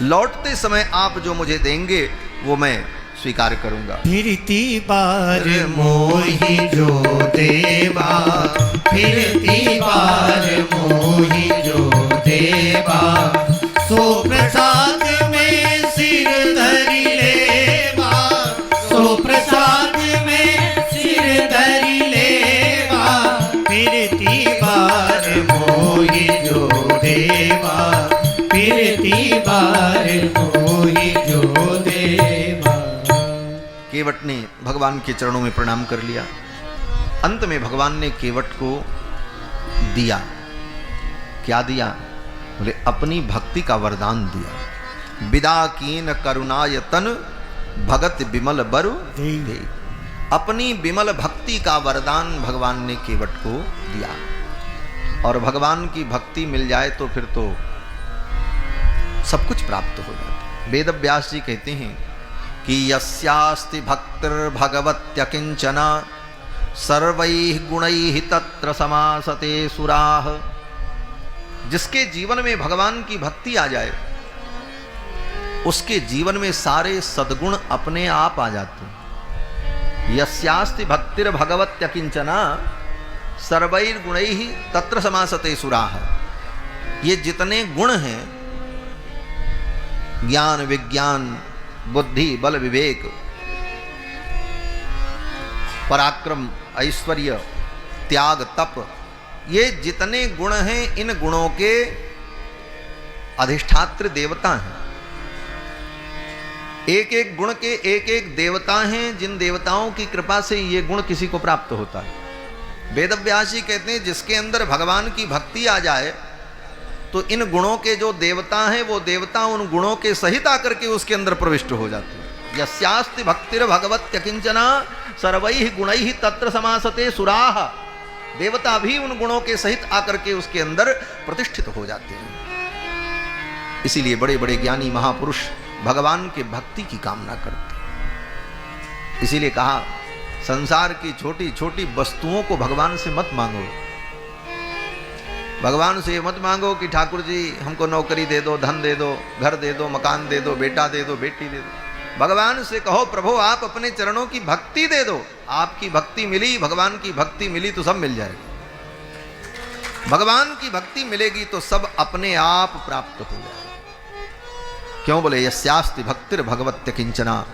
लौटते समय आप जो मुझे देंगे वो मैं स्वीकार करूंगा। फिरती बार मोहि जो देवा, फिरती बार मोहि जो देवा, सो प्रसाद में सिर धरि लेवा, सो प्रसाद में सिर धरि लेवा, फिरती बार मोहि जो देवा, फिरती बार मोहि जो देवा। केवट ने भगवान के चरणों में प्रणाम कर लिया। अंत में भगवान ने केवट को दिया, क्या दिया? बोले अपनी भक्ति का वरदान दिया। विदा कीन करुणायतन भगत विमल बरु दे। अपनी विमल भक्ति का वरदान भगवान ने केवट को दिया। और भगवान की भक्ति मिल जाए तो फिर तो सब कुछ प्राप्त हो जाता। वेद व्यास जी कहते हैं कि यस्यास्ति भक्तिर्भगवत्यकिंचना सर्वैः गुणैः तत्र समासते सुराः। जिसके जीवन में भगवान की भक्ति आ जाए उसके जीवन में सारे सद्गुण अपने आप आ जाते हैं। यस्यास्ति भक्तिर्भगवत्यकिंचना सर्वैर्गुणैः तत्र समासते सुराः। ये जितने गुण हैं, ज्ञान विज्ञान बुद्धि बल विवेक पराक्रम ऐश्वर्य त्याग तप ये जितने गुण हैं इन गुणों के अधिष्ठात्र देवता हैं। एक एक गुण के एक एक देवता हैं, जिन देवताओं की कृपा से ये गुण किसी को प्राप्त होता है। वेदव्यास जी कहते हैं जिसके अंदर भगवान की भक्ति आ जाए तो इन गुणों के जो देवता हैं वो देवता उन गुणों के सहित आकर के उसके अंदर प्रविष्ट हो जाते हैं। यस्यास्ति भक्तिर भगवत्य किंचना सर्वैः गुणैः तत्र समासते सुराः। देवता भी उन गुणों के सहित आकर के उसके अंदर प्रतिष्ठित हो जाते हैं। इसीलिए बड़े बड़े ज्ञानी महापुरुष भगवान के भक्ति की कामना करते। इसीलिए कहा संसार की छोटी छोटी वस्तुओं को भगवान से मत मांगो। भगवान से मत मांगो कि ठाकुर जी हमको नौकरी दे दो, धन दे दो, घर दे दो, मकान दे दो, बेटा दे दो, बेटी दे दो। भगवान से कहो प्रभु आप अपने चरणों की भक्ति दे दो। आपकी भक्ति मिली, भगवान की भक्ति मिली तो सब मिल जाएगी। भगवान की भक्ति मिलेगी तो सब अपने आप प्राप्त हो जाएगा। क्यों बोले यस्यास्ति भक्तिर भगवत्य किंचना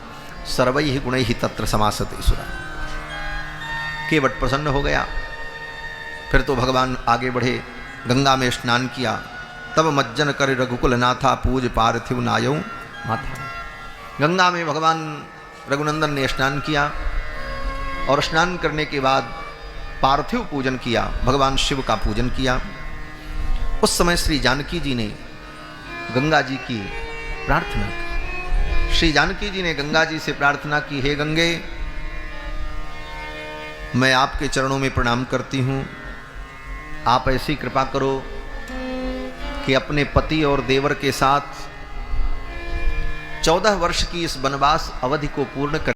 सर्वैः गुणैः तत्र समासते सुरा। केवट प्रसन्न हो गया। फिर तो भगवान आगे बढ़े, गंगा में स्नान किया। तब मज्जन कर रघुकुल नाथा पूज पार्थिव नायऊ माथा। गंगा में भगवान रघुनंदन ने स्नान किया और स्नान करने के बाद पार्थिव पूजन किया, भगवान शिव का पूजन किया। उस समय श्री जानकी जी ने गंगा जी की प्रार्थना की। श्री जानकी जी ने गंगा जी से प्रार्थना की, हे गंगे मैं आपके चरणों में प्रणाम करती हूँ। आप ऐसी कृपा करो कि अपने पति और देवर के साथ 14 वर्ष की इस वनवास अवधि को पूर्ण कर